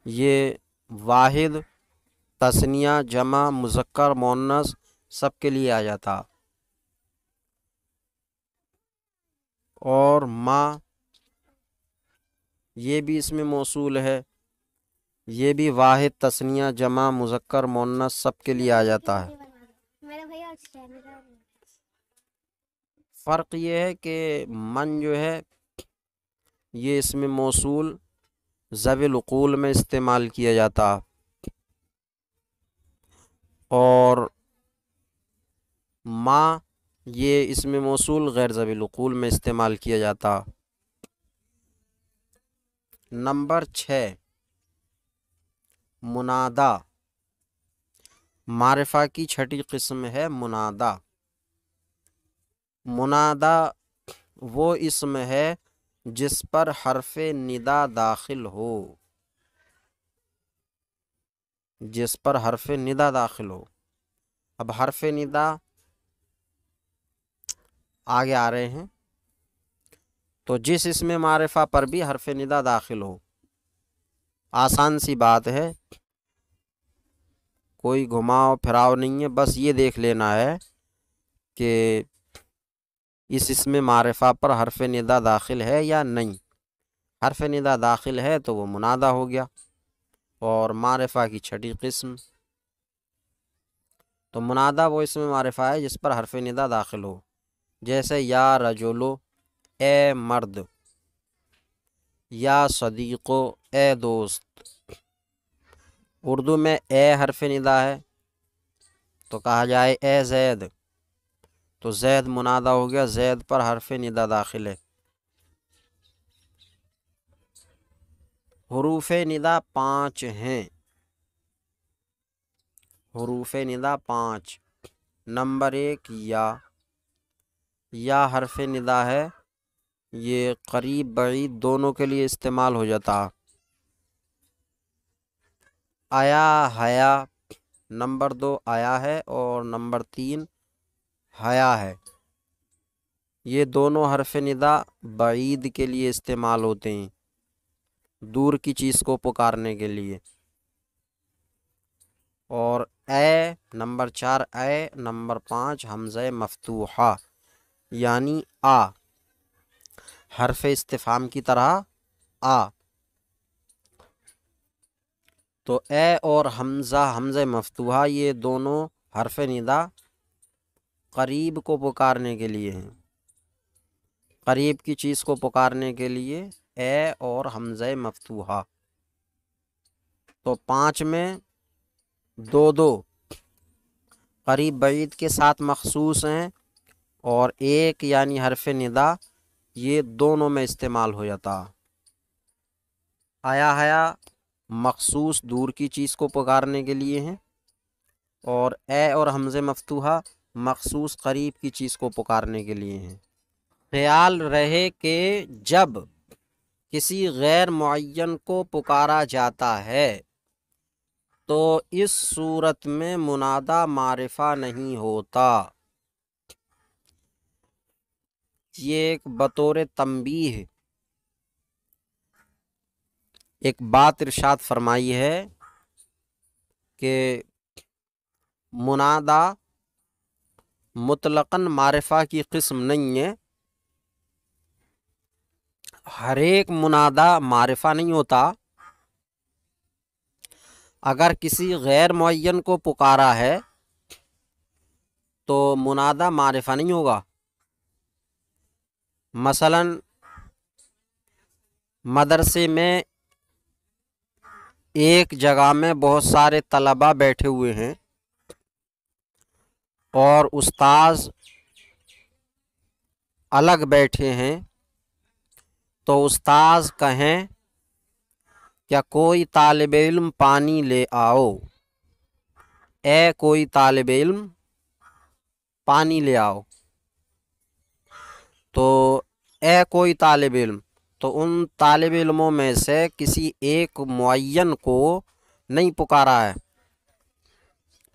یہ واحد تثنیہ جمع مذکر مؤنث سب کے لیے آ جاتا۔ اور ما یہ بھی اسم موصول ہے، یہ بھی واحد تثنیہ جمع مذکر مؤنث سب کے لیے آ جاتا ہے۔ فرق یہ ہے کہ من جو ہے یہ اسم موصول ذوی العقول میں استعمال کیا جاتا، اور ما یہ اسم موصول غیر ذوی العقول میں استعمال کیا جاتا۔ نمبر 6 منادا، معرفہ کی چھٹی قسم ہے منادا۔ منادا وہ اسم ہے جس پر حرف ندا داخل ہو، جس پر حرف ندا داخل ہو۔ اب حرف ندا آگے آ رہے ہیں، تو جس اسم معرفہ پر بھی حرف ندا داخل ہو، آسان سی بات ہے، کوئی گھماؤ پھراؤ نہیں ہے، بس یہ دیکھ لینا ہے کہ اس اسم معرفہ پر حرف ندا داخل ہے یا نہیں۔ حرف ندا داخل ہے تو وہ منادا ہو گیا، اور معرفہ کی چھٹی قسم۔ تو منادا وہ اسم معرفہ ہے جس پر حرف ندا داخل ہو، جیسے یا رجلو اے مرد، یا صدیقو اے دوست۔ اردو میں اے حرف ندا ہے تو کہا جائے اے زید، تو زید منادا ہو گیا، زید پر حرف ندا داخل ہے۔ حروف ندا 5 ہیں، حروف ندا 5۔ نمبر 1 یا حرف ندا ہے، یہ قریب بعید دونوں کے لیے استعمال ہو جاتا۔ آیا حیا، نمبر 2 آیا ہے اور نمبر 3 حیا ہے، یہ دونوں حرف ندا بعید کے لیے استعمال ہوتے ہیں، دور کی چیز کو پکارنے کے لیے۔ اور اے نمبر 4 اے، نمبر 5 حمزہ مفتوحہ یعنی آ، حرف استفہام کی طرح آ۔ تو اے اور حمزہ مفتوحہ یہ دونوں حرف ندا قریب کو پکارنے کے لیے ہیں، قریب کی چیز کو پکارنے کے لیے اے اور حمزہ مفتوحہ۔ تو 5 میں 2 قریب بعید کے ساتھ مخصوص ہیں، اور 1 یعنی حرف ندا یہ دونوں میں استعمال ہو جاتا۔ آیا حیا مخصوص دور کی چیز کو پکارنے کے لیے ہیں، اور اے اور حمزہ مفتوحہ مخصوص قریب کی چیز کو پکارنے کے لیے ہیں۔ خیال رہے کہ جب کسی غیر معین کو پکارا جاتا ہے تو اس صورت میں منادا معرفہ نہیں ہوتا۔ یہ ایک بطور تنبیہ ایک بات ارشاد فرمائی ہے کہ منادا مطلقاً معرفہ کی قسم نہیں ہے، ہر ایک منادا معرفہ نہیں ہوتا۔ اگر کسی غیر معین کو پکارا ہے تو منادا معرفہ نہیں ہوگا۔ مثلا مدرسے میں ایک جگہ میں بہت سارے طلباء بیٹھے ہوئے ہیں اور استاذ الگ بیٹھے ہیں، تو استاذ کہیں کیا کوئی طالب علم پانی لے آؤ، اے کوئی طالب علم پانی لے آؤ، تو اے کوئی طالب علم، تو ان طالب علموں میں سے کسی ایک معین کو نہیں پکارا ہے،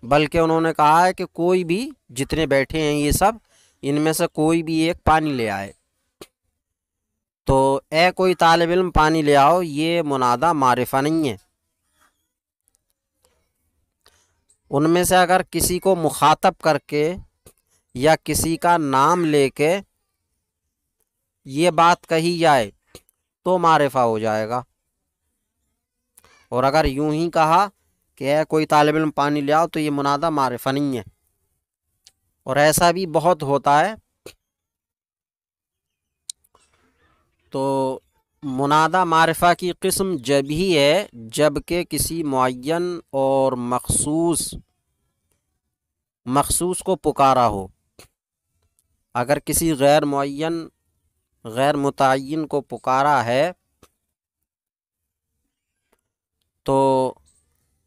بلکہ انہوں نے کہا ہے کہ کوئی بھی جتنے بیٹھے ہیں یہ سب، ان میں سے کوئی بھی ایک پانی لے آئے۔ تو اے کوئی طالب علم پانی لے آؤ، یہ منادہ معرفہ نہیں ہے۔ ان میں سے اگر کسی کو مخاطب کر کے یا کسی کا نام لے کے یہ بات کہی جائے تو معرفہ ہو جائے گا، اور اگر یوں ہی کہا کہ اے کوئی طالب علم پانی لے آؤ تو یہ منادہ معرفہ نہیں ہے۔ اور ایسا بھی بہت ہوتا ہے۔ تو منادہ معرفہ کی قسم جب ہی ہے جب کہ کسی معین اور مخصوص کو پکارا ہو۔ اگر کسی غیر معین غیر متعین کو پکارا ہے تو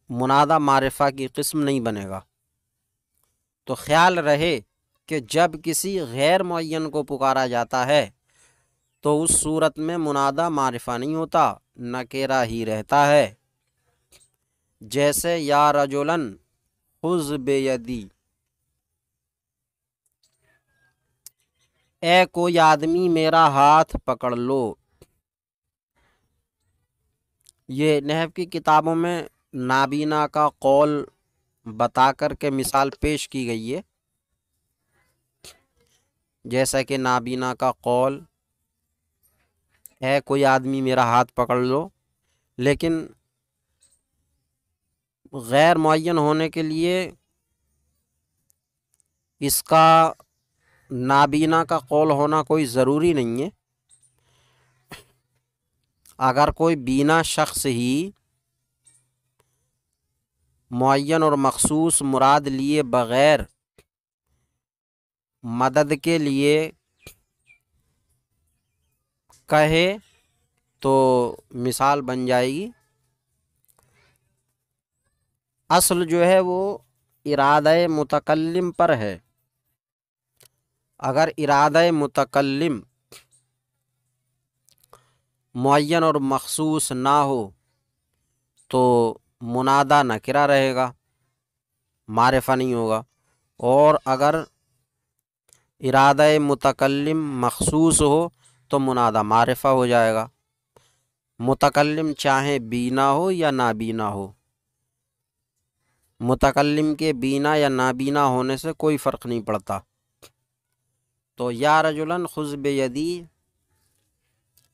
منادہ معرفہ کی قسم نہیں بنے گا۔ تو خیال رہے کہ جب کسی غیر معین کو پکارا جاتا ہے تو اس صورت میں منادہ معرفہ نہیں ہوتا، نکرہ ہی رہتا ہے، جیسے یا رجلن خذ بیدی، اے کوئی آدمی میرا ہاتھ پکڑ لو۔ یہ نحو کی کتابوں میں نابینا کا قول بتا کر کے مثال پیش کی گئی ہے، جیسا کہ نابینا کا قول اے کوئی آدمی میرا ہاتھ پکڑ لو، لیکن غیر معین ہونے کے لیے اس کا نابینا کا قول ہونا کوئی ضروری نہیں ہے۔ اگر کوئی بینا شخص ہی معین اور مخصوص مراد لیے بغیر مدد کے لیے کہے تو مثال بن جائے گی۔ اصل جو ہے وہ ارادہ متکلم پر ہے۔ اگر ارادہ متکلم معین اور مخصوص نہ ہو تو منادہ نکرہ رہے گا، معرفہ نہیں ہوگا، اور اگر ارادہ متکلم مخصوص ہو تو منادہ معرفہ ہو جائے گا، متکلم چاہے بینا ہو یا نابینا ہو۔ متکلم کے بینا یا نابینا ہونے سے کوئی فرق نہیں پڑتا۔ تو یا رجلن خذ بیدی،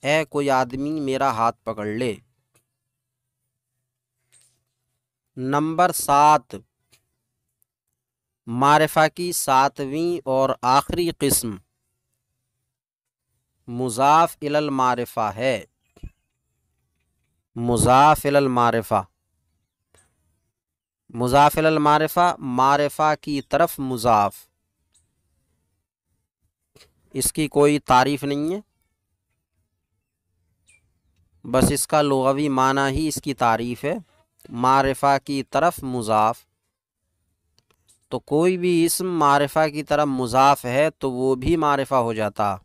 اے کوئی آدمی میرا ہاتھ پکڑ لے۔ نمبر 7، معرفہ کی 7ویں اور آخری قسم مضاف الی المعرفہ ہے۔ مضاف الی المعرفہ، مضاف الی المعرفہ معرفہ کی طرف مضاف، اس کی کوئی تعریف نہیں ہے، بس اس کا لغوی معنی ہی اس کی تعریف ہے، معرفہ کی طرف مضاف۔ تو کوئی بھی اسم معرفہ کی طرف مضاف ہے تو وہ بھی معرفہ ہو جاتا۔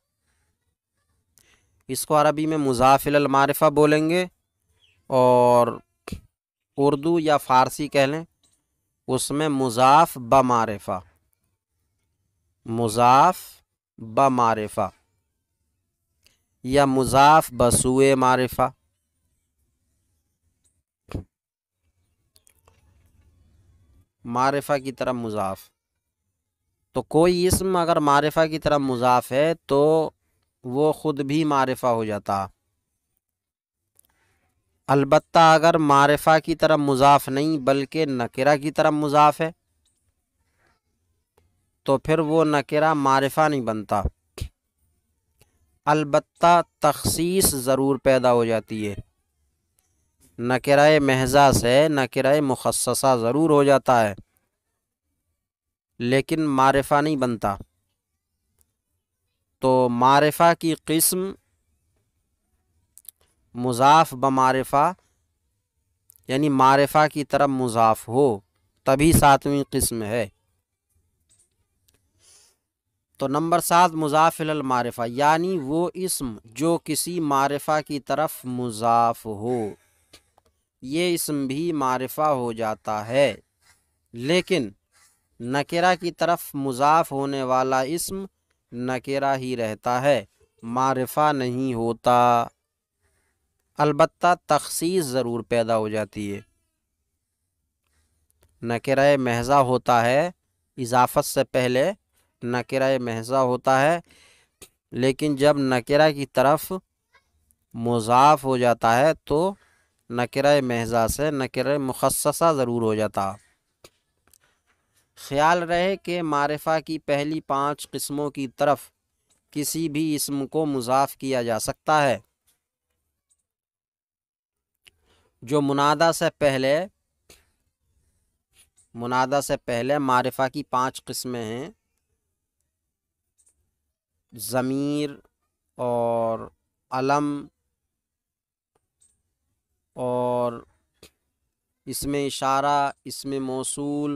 اس کو عربی میں مضاف الی المعرفہ بولیں گے، اور اردو یا فارسی کہہ لیں اس میں مضاف بمعرفہ، مضاف بمعرفہ یا مضاف بسوئے معرفہ۔ معرفہ کی طرف مضاف، تو کوئی اسم اگر معرفہ کی طرف مضاف ہے تو وہ خود بھی معرفہ ہو جاتا۔ البتہ اگر معرفہ کی طرف مضاف نہیں بلکہ نکرہ کی طرف مضاف ہے تو پھر وہ نکرہ معرفہ نہیں بنتا، البتہ تخصیص ضرور پیدا ہو جاتی ہے۔ نکرہ محضہ سے نکرہ مخصصہ ضرور ہو جاتا ہے لیکن معرفہ نہیں بنتا۔ تو معرفہ کی قسم مضاف بمعرفہ یعنی معرفہ کی طرف مضاف ہو تبھی ساتویں قسم ہے۔ تو نمبر 7 مضاف الی المعرفہ یعنی وہ اسم جو کسی معرفہ کی طرف مضاف ہو، یہ اسم بھی معرفہ ہو جاتا ہے لیکن نکرہ کی طرف مضاف ہونے والا اسم نکرہ ہی رہتا ہے، معرفہ نہیں ہوتا۔ البتہ تخصیص ضرور پیدا ہو جاتی ہے۔ نکرہ محضہ ہوتا ہے، اضافت سے پہلے نکرہ محضہ ہوتا ہے، لیکن جب نکرہ کی طرف مضاف ہو جاتا ہے تو نکرہ محضہ سے نکرہ مخصصہ ضرور ہو جاتا۔ خیال رہے کہ معرفہ کی پہلی 5 قسموں کی طرف کسی بھی اسم کو مضاف کیا جا سکتا ہے۔ جو منادہ سے پہلے معرفہ کی 5 قسمیں ہیں، ضمیر اور علم اور اسم اشارہ، اسم موصول،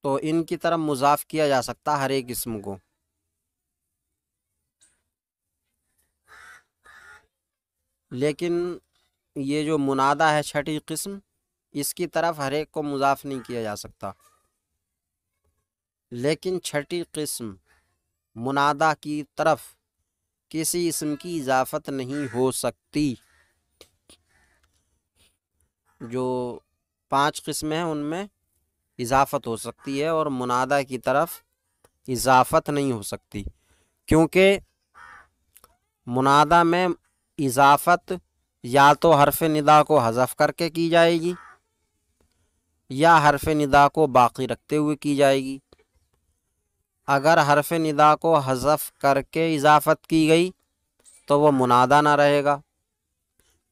تو ان کی طرف مضاف کیا جا سکتا ہر ایک اسم کو۔ لیکن یہ جو منادہ ہے 6ٹھی قسم، اس کی طرف ہر ایک کو مضاف نہیں کیا جا سکتا، لیکن 6ٹھی قسم منادہ کی طرف کسی اسم کی اضافت نہیں ہو سکتی۔ جو 5 قسمیں ہیں ان میں اضافت ہو سکتی ہے اور منادہ کی طرف اضافت نہیں ہو سکتی، کیونکہ منادہ میں اضافت یا تو حرف ندا کو حذف کر کے کی جائے گی یا حرف ندا کو باقی رکھتے ہوئے کی جائے گی۔ اگر حرف ندا کو حذف کر کے اضافت کی گئی تو وہ منادہ نہ رہے گا،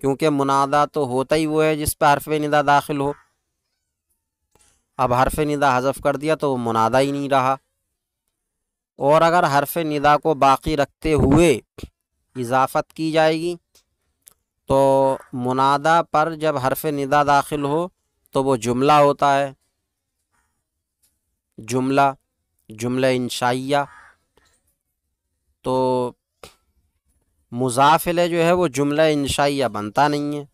کیونکہ منادہ تو ہوتا ہی وہ ہے جس پہ حرف ندا داخل ہو۔ اب حرف ندا حذف کر دیا تو وہ منادہ ہی نہیں رہا۔ اور اگر حرف ندا کو باقی رکھتے ہوئے اضافت کی جائے گی تو منادہ پر جب حرف ندا داخل ہو تو وہ جملہ ہوتا ہے، جملہ انشائیہ۔ تو مضاف الیہ جو ہے وہ جملہ انشائیہ بنتا نہیں ہے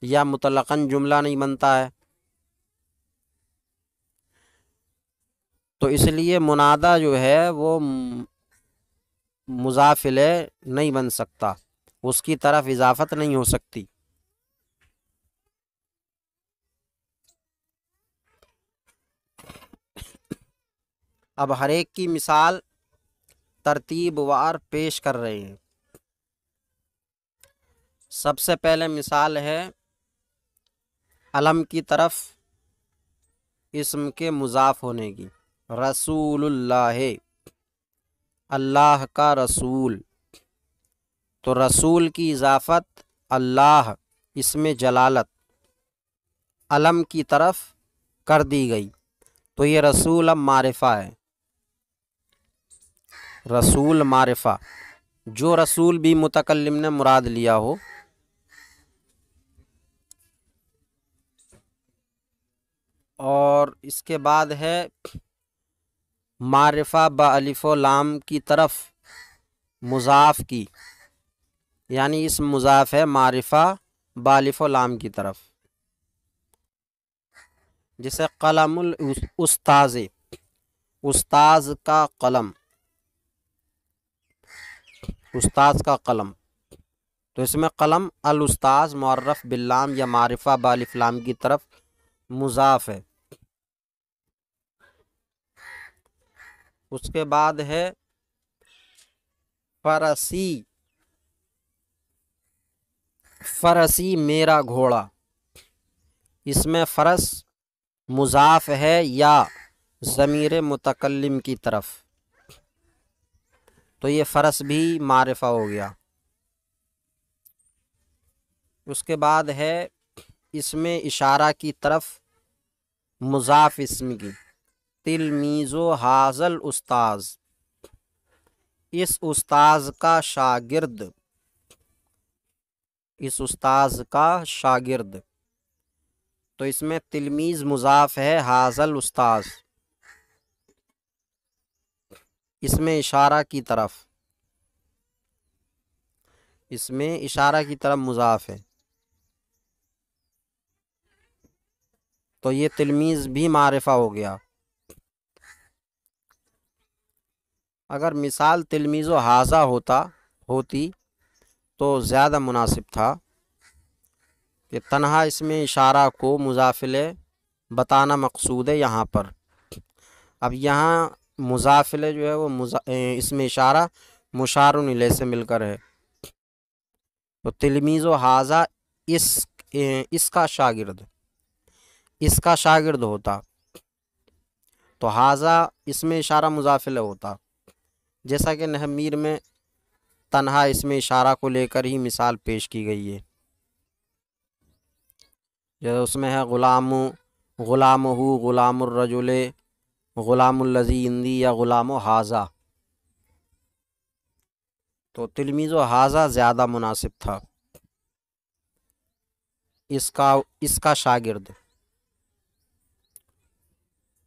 یا مطلقاً جملہ نہیں بنتا ہے۔ تو اس لیے منادہ جو ہے وہ مضاف الیہ نہیں بن سکتا، اس کی طرف اضافت نہیں ہو سکتی۔ اب ہر ایک کی مثال ترتیب وار پیش کر رہے ہیں۔ سب سے پہلے مثال ہے علم کی طرف اسم کے مضاف ہونے کی، رسول اللہ، اللہ کا رسول۔ تو رسول کی اضافت اللہ اسم جلالت علم کی طرف کر دی گئی، تو یہ رسول اب معرفہ ہے، رسول معرفہ، جو رسول بھی متکلم نے مراد لیا ہو۔ اور اس کے بعد ہے معرفہ با الف و لام کی طرف مضاف کی، یعنی اس مضاف ہے معرفہ با الف و لام کی طرف، جیسے قلم الاستاذ، استاذ کا قلم، استاذ کا قلم، تو اس میں قلم الاستاذ معرف باللام یا معرفہ با الف لام کی طرف مضاف ہے۔ اس کے بعد ہے فرسی، فرسی میرا گھوڑا، اس میں فرس مضاف ہے یا ضمیر متکلم کی طرف، تو یہ فرس بھی معرفہ ہو گیا۔ اس کے بعد ہے اسم اشارہ کی طرف مضاف اسم کی، تلمیذ و حاضل استاذ، اس استاذ کا شاگرد، اس استاذ کا شاگرد، تو اس میں تلمیذ مضاف ہے، حاضل استاذ اس میں اشارہ کی طرف، اس میں اشارہ کی طرف مضاف ہے، تو یہ تلمیذ بھی معرفہ ہو گیا۔ اگر مثال تلمیذ و حاضہ ہوتی تو زیادہ مناسب تھا کہ تنہا اس میں اشارہ کو مضاف الیہ بتانا مقصود ہے یہاں پر۔ اب یہاں مضاف الیہ جو ہے وہ اس میں اشارہ مشار الیہ سے مل کر ہے، تو تلمیذ و حاضہ اس کا شاگرد، اس کا شاگرد ہوتا تو حاضہ اس میں اشارہ مضاف الیہ ہوتا، جیسا کہ نحو میر میں تنہا اس میں اشارہ کو لے کر ہی مثال پیش کی گئی ہے، جیسے اس میں ہے غلام، غلامہ، غلام الرجل، غلام الذی عندی یا غلام حاضہ، تو تلمیذ و حاضہ زیادہ مناسب تھا، اس کا شاگرد۔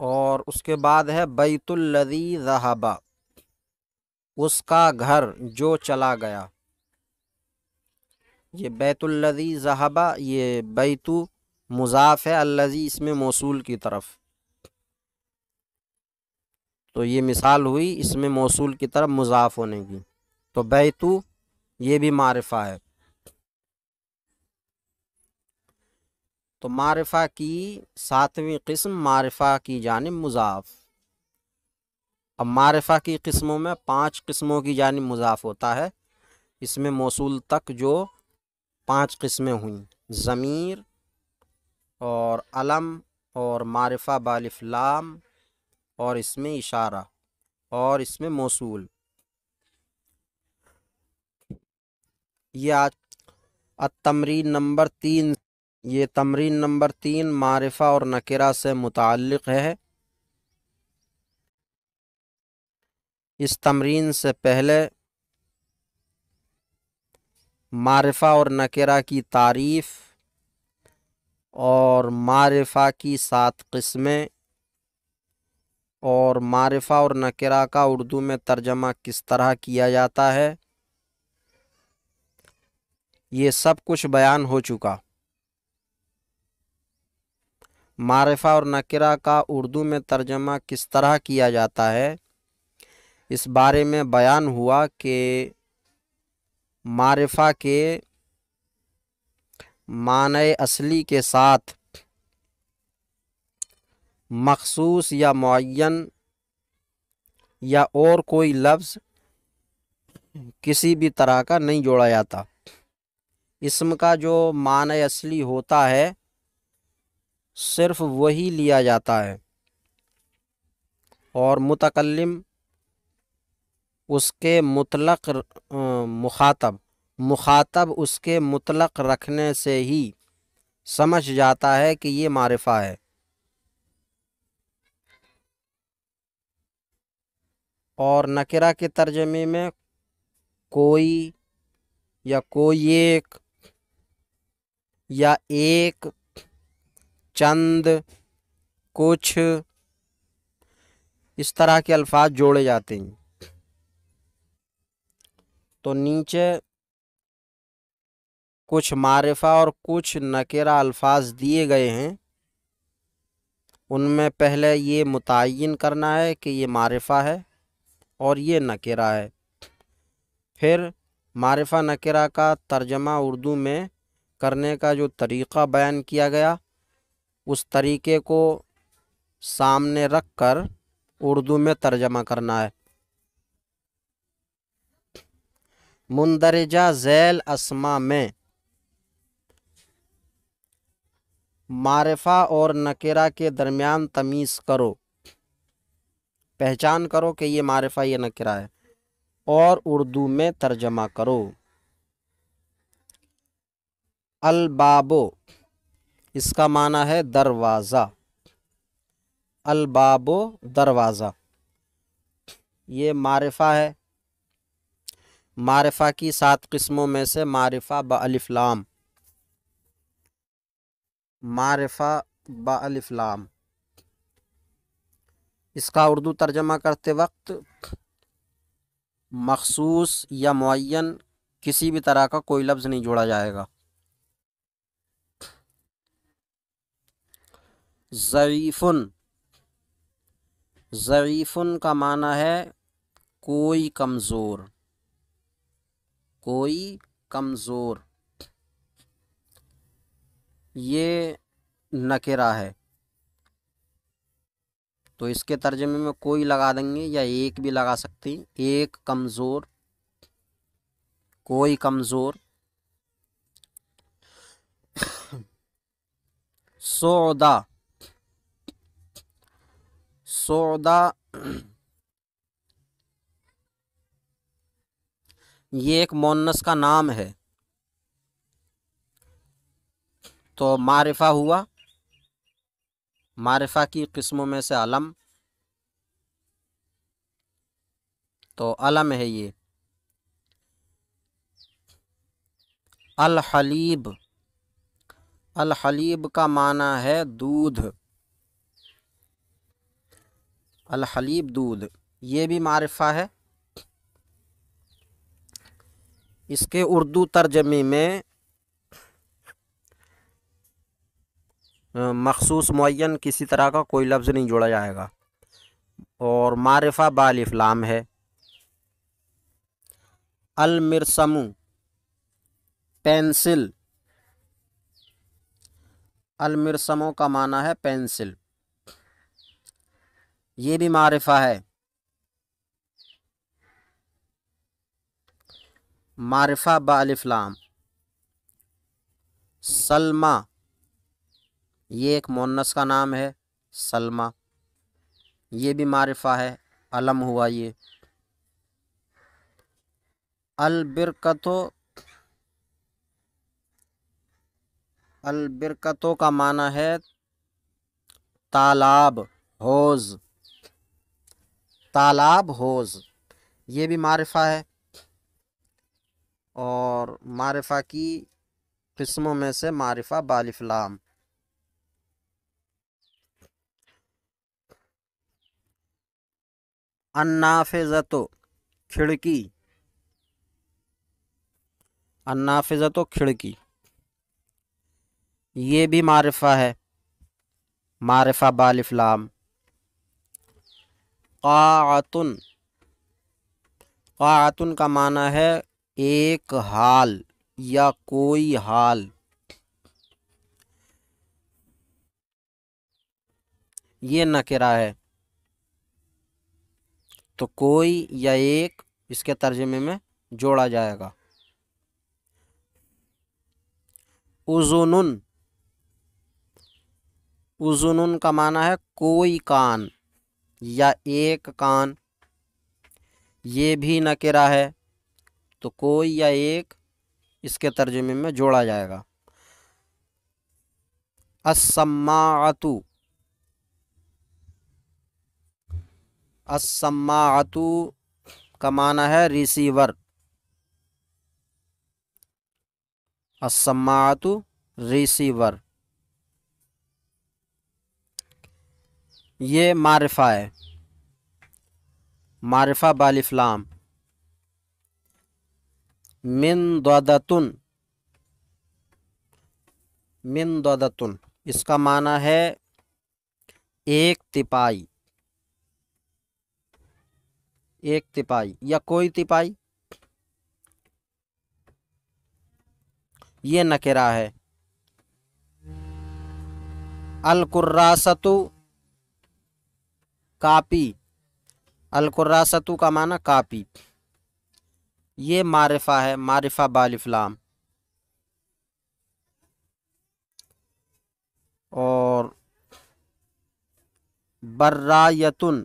اور اس کے بعد ہے بیت الذی ذہب، اس کا گھر جو چلا گیا، یہ بیت الذی ذہب، یہ بیت مضاف ہے، الذی اس میں موصول کی طرف، تو یہ مثال ہوئی اس میں موصول کی طرف مضاف ہونے کی، تو بیتو یہ بھی معرفہ ہے۔ تو معرفہ کی 7ویں قسم معرفہ کی جانب مضاف۔ اب معرفہ کی قسموں میں 5 قسموں کی جانب مضاف ہوتا ہے، اس میں موصول تک جو 5 قسمیں ہوئیں، ضمیر اور علم اور معرفہ بالف لام اور اس میں اشارہ اور اس میں موصول۔ یہ آج التمرین نمبر 3، یہ تمرین نمبر 3 معرفہ اور نکرہ سے متعلق ہے۔ اس تمرین سے پہلے معرفہ اور نکرہ کی تعریف اور معرفہ کی 7 قسمیں اور معرفہ اور نکرہ کا اردو میں ترجمہ کس طرح کیا جاتا ہے، یہ سب کچھ بیان ہو چکا۔ معرفہ اور نکرہ کا اردو میں ترجمہ کس طرح کیا جاتا ہے اس بارے میں بیان ہوا کہ معرفہ کے معنی اصلی کے ساتھ مخصوص یا معین یا اور کوئی لفظ کسی بھی طرح کا نہیں جوڑا جاتا، اسم کا جو معنی اصلی ہوتا ہے صرف وہی لیا جاتا ہے، اور متکلم اس کے مطلق مخاطب اس کے مطلق رکھنے سے ہی سمجھ جاتا ہے کہ یہ معرفہ ہے، اور نکرہ کے ترجمے میں کوئی یا کوئی ایک یا ایک، چند، کچھ، اس طرح کے الفاظ جوڑے جاتے ہیں۔ تو نیچے کچھ معرفہ اور کچھ نکرہ الفاظ دیے گئے ہیں، ان میں پہلے یہ متعین کرنا ہے کہ یہ معرفہ ہے اور یہ نکرہ ہے، پھر معرفہ نکرہ کا ترجمہ اردو میں کرنے کا جو طریقہ بیان کیا گیا اس طریقے کو سامنے رکھ کر اردو میں ترجمہ کرنا ہے۔ مندرجہ ذیل اسما میں معرفہ اور نکرہ کے درمیان تمیز کرو، پہچان کرو کہ یہ معرفہ یہ نکرہ ہے۔ اور اردو میں ترجمہ کرو۔ البابو، اس کا معنی ہے دروازہ، البابو دروازہ، یہ معرفہ ہے۔ معرفہ کی 7 قسموں میں سے معرفہ بالف لام، معرفہ بالف لام، اس کا اردو ترجمہ کرتے وقت مخصوص یا معین کسی بھی طرح کا کوئی لفظ نہیں جوڑا جائے گا۔ ضعیفن، ضعیفن کا معنی ہے کوئی کمزور، کوئی کمزور، یہ نکرہ ہے تو اس کے ترجمے میں کوئی لگا دیں گے یا ایک بھی لگا سکتے ہیں۔ ایک کمزور، کوئی کمزور۔ سودا، سودا یہ ایک مؤنث کا نام ہے تو معرفہ ہوا، معرفہ کی قسموں میں سے علم، تو علم ہے یہ۔ الحلیب، الحلیب کا معنی ہے دودھ، الحلیب دودھ، یہ بھی معرفہ ہے۔ اس کے اردو ترجمے میں مخصوص معین کسی طرح کا کوئی لفظ نہیں جوڑا جائے گا اور معرفہ بالف لام ہے۔ المرسم، پینسل، المرسموں کا معنی ہے پینسل، یہ بھی معرفہ ہے۔ معرفہ بالف لام۔ سلمہ، یہ ایک مؤنث کا نام ہے سلمہ، یہ بھی معرفہ ہے، علم ہوا یہ۔ البرکتو، البرکتو کا معنی ہے تالاب، حوض، تالاب حوض، یہ بھی معرفہ ہے اور معرفہ کی قسموں میں سے معرفہ بالف لام۔ النافذۃ، کھڑکی، النافذۃ کھڑکی، یہ بھی معرفہ ہے، معرفہ بالف لام۔ قاعۃن، قاعۃن کا معنی ہے ایک حال یا کوئی حال، یہ نکرہ ہے تو کوئی یا ایک اس کے ترجمے میں جوڑا جائے گا۔ اذنن، اذنن کا معنی ہے کوئی کان یا ایک کان، یہ بھی نکرہ ہے تو کوئی یا ایک اس کے ترجمے میں جوڑا جائے گا۔ السماعۃ، السماعۃ کا معنی ہے ریسیور، السماعۃ ریسیور، یہ معرفہ ہے، معرفہ بالف لام۔ مندودۃن، مندودۃن، اس کا معنی ہے ایک تپائی، ایک تپائی یا کوئی تپائی، یہ نکرہ ہے۔ الکراست، کاپی، الکراست کا معنی کاپی، یہ معرفہ ہے، معرفہ بالف لام۔ اور برایتن،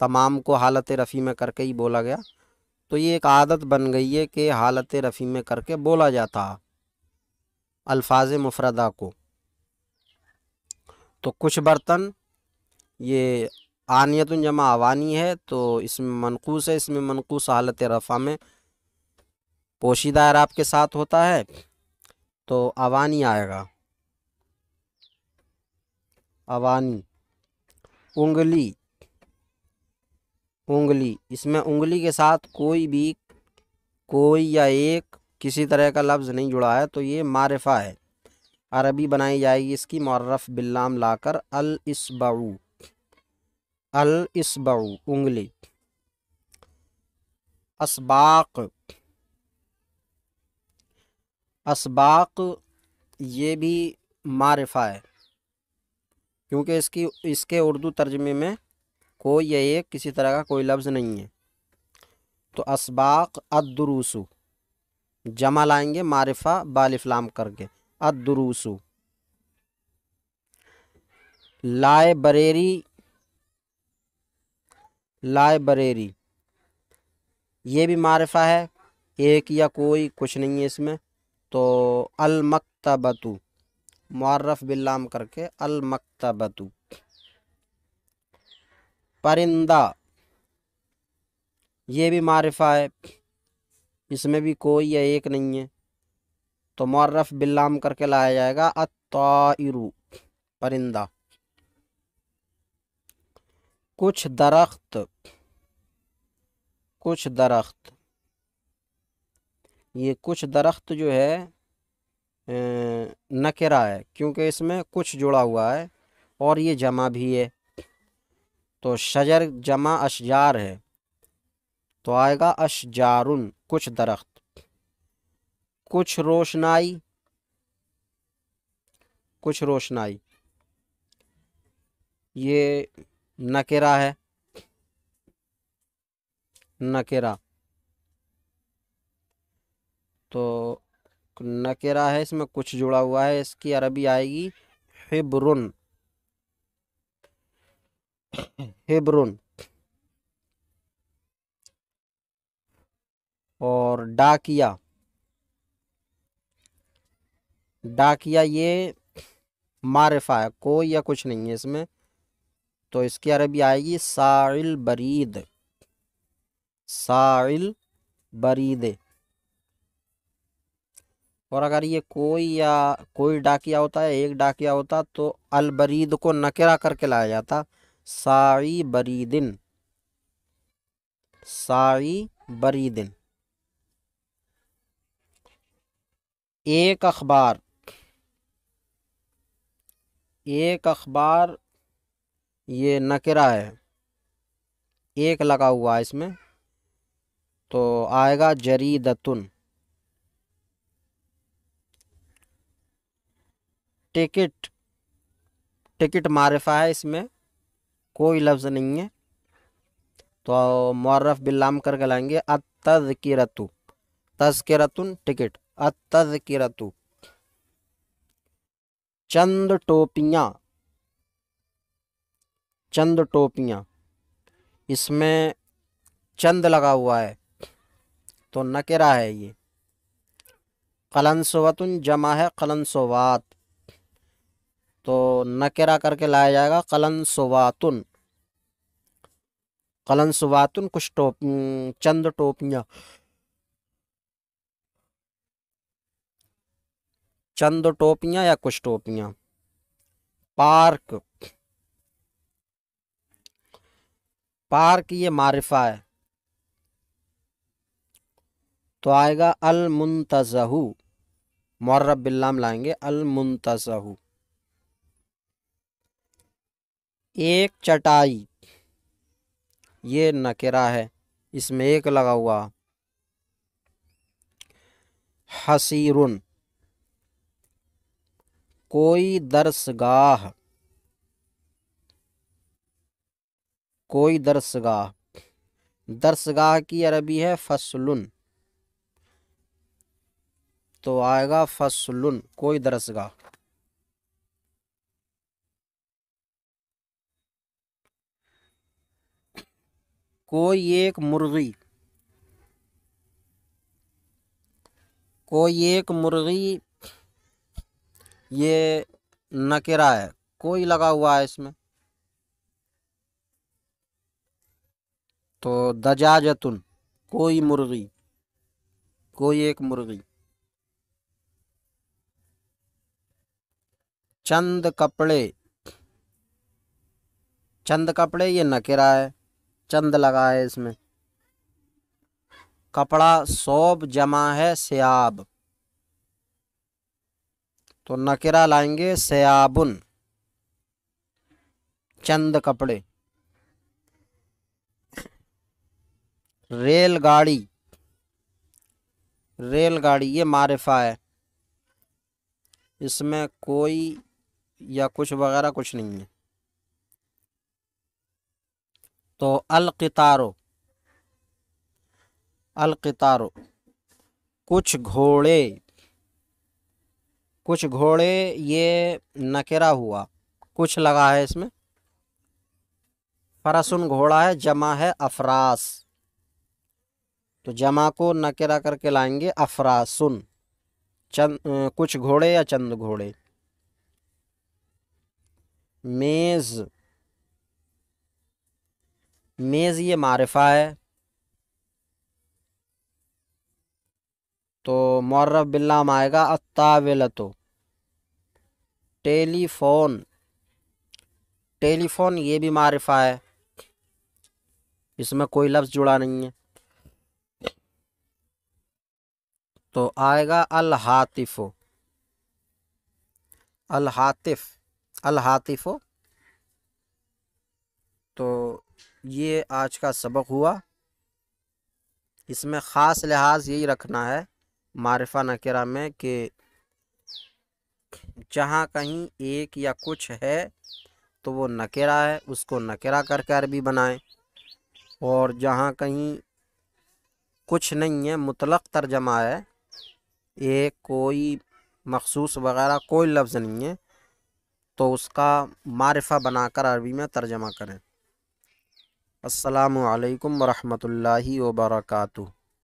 تمام کو حالت رفع میں کر کے ہی بولا گیا، تو یہ ایک عادت بن گئی ہے کہ حالت رفع میں کر کے بولا جاتا الفاظ مفردہ کو۔ تو کچھ برتن، یہ آنیت جمع اوانی ہے، تو اس میں منقوص ہے، اس میں منقوص حالت رفع میں پوشیدہ اعراب کے ساتھ ہوتا ہے، تو اوانی آئے گا، اوانی۔ انگلی، انگلی، اس میں انگلی کے ساتھ کوئی یا ایک کسی طرح کا لفظ نہیں جڑا ہے، تو یہ معرفہ ہے، عربی بنائی جائے گی اس کی معرف باللام لا کر، الاصبع، الاصبع، انگلی۔ اسباق، اسباق یہ بھی معرفہ ہے، کیونکہ اس کے اردو ترجمے میں کوئی یا ایک کسی طرح کا کوئی لفظ نہیں ہے، تو اسباق الدروس، جمع لائیں گے معرفہ بالف لام کر کے، الدروس۔ لائبریری، لائبریری یہ بھی معرفہ ہے، ایک یا کوئی کچھ نہیں ہے اس میں، تو المکتبۃ، معرف باللام کر کے المکتبۃ۔ پرندہ یہ بھی معرفہ ہے، اس میں بھی کوئی یا ایک نہیں ہے، تو معرف باللام کر کے لایا جائے گا الطائر، پرندہ۔ کچھ درخت، کچھ درخت، یہ کچھ درخت جو ہے نکرہ ہے، کیونکہ اس میں کچھ جڑا ہوا ہے اور یہ جمع بھی ہے، تو شجر جمع اشجار ہے، تو آئے گا اشجارن، کچھ درخت۔ کچھ روشنائی، کچھ روشنائی یہ نکرہ ہے، نکرہ، تو نکرہ ہے، اس میں کچھ جڑا ہوا ہے، اس کی عربی آئے گی حبرن، حبرن۔ اور ڈاکیہ، ڈاکیہ یہ معرفہ ہے، کوئی یا کچھ نہیں ہے اس میں، تو اس کی عربی آئے گی ساعل برید، ساعل برید۔ اور اگر یہ کوئی ڈاکیہ ہوتا ہے، ایک ڈاکیہ ہوتا، تو البرید کو نکرہ کر کے لایا جاتا، ساعی بریدن، ساعی بریدن۔ ایک اخبار، ایک اخبار یہ نکرہ ہے، ایک لگا ہوا ہے اس میں، تو آئے گا جریدتن۔ ٹکٹ، ٹکٹ معرفہ ہے، اس میں کوئی لفظ نہیں ہے، تو معرف باللام کر کے لائیں گے التذکرۃ، تذکرۃن، ٹکٹ، التذکرۃ۔ چند ٹوپیاں، چند ٹوپیاں، اس میں چند لگا ہوا ہے، تو نکرہ ہے یہ۔ قلنسوۃن جمع ہے قلنسوات، تو نکرہ کر کے لایا جائے گا قلنسواتن، قلنسواتن، کچھ چند ٹوپیاں، چند ٹوپیاں یا کچھ ٹوپیاں۔ پارک، پارک یہ معرفہ ہے، تو آئے گا المنتزہ، معرف باللام لائیں گے المنتزہ۔ ایک چٹائی یہ نکرہ ہے، اس میں ایک لگا ہوا۔ حسیرن، کوئی درسگاہ، کوئی درسگاہ، درسگاہ کی عربی ہے فصلن، تو آئے گا فصلن، کوئی درسگاہ۔ کوئی ایک مرغی، کوئی ایک مرغی یہ نکرہ ہے، کوئی لگا ہوا ہے اس میں، تو دجاجتن کوئی مرغی، کوئی ایک مرغی۔ چند کپڑے، چند کپڑے یہ نکرہ ہے، چند لگا ہے اس میں۔ کپڑا ثوب جمع ہے ثیاب، تو نکرہ لائیں گے ثیابن، چند کپڑے۔ ریل گاڑی، ریل گاڑی یہ معرفہ ہے، اس میں کوئی یا کچھ وغیرہ کچھ نہیں ہے، تو القطارو، القطارو کچھ گھوڑے، کچھ گھوڑے یہ نکرہ ہوا، کچھ لگا ہے اس میں۔ فرسن گھوڑا ہے، جمع ہے افراس، تو جمع کو نکرہ کر کے لائیں گے افراسن، چند کچھ گھوڑے یا چند گھوڑے۔ میز، میز یہ معرفہ ہے، تو معرف باللام آئے گا الطاولۃ۔ ٹیلی فون، ٹیلی فون یہ بھی معرفہ ہے، اس میں کوئی لفظ جڑا نہیں ہے، تو آئے گا الہاتف، الہاتف، الہاتف۔ تو یہ آج کا سبق ہوا، اس میں خاص لحاظ یہی رکھنا ہے معرفہ نکرہ میں کہ جہاں کہیں ایک یا کچھ ہے تو وہ نکرہ ہے، اس کو نکرہ کر کے عربی بنائیں، اور جہاں کہیں کچھ نہیں ہے، مطلق ترجمہ ہے، ایک کوئی مخصوص وغیرہ کوئی لفظ نہیں ہے، تو اس کا معرفہ بنا کر عربی میں ترجمہ کریں۔ السلام علیکم ورحمۃ اللہ وبرکاتہ۔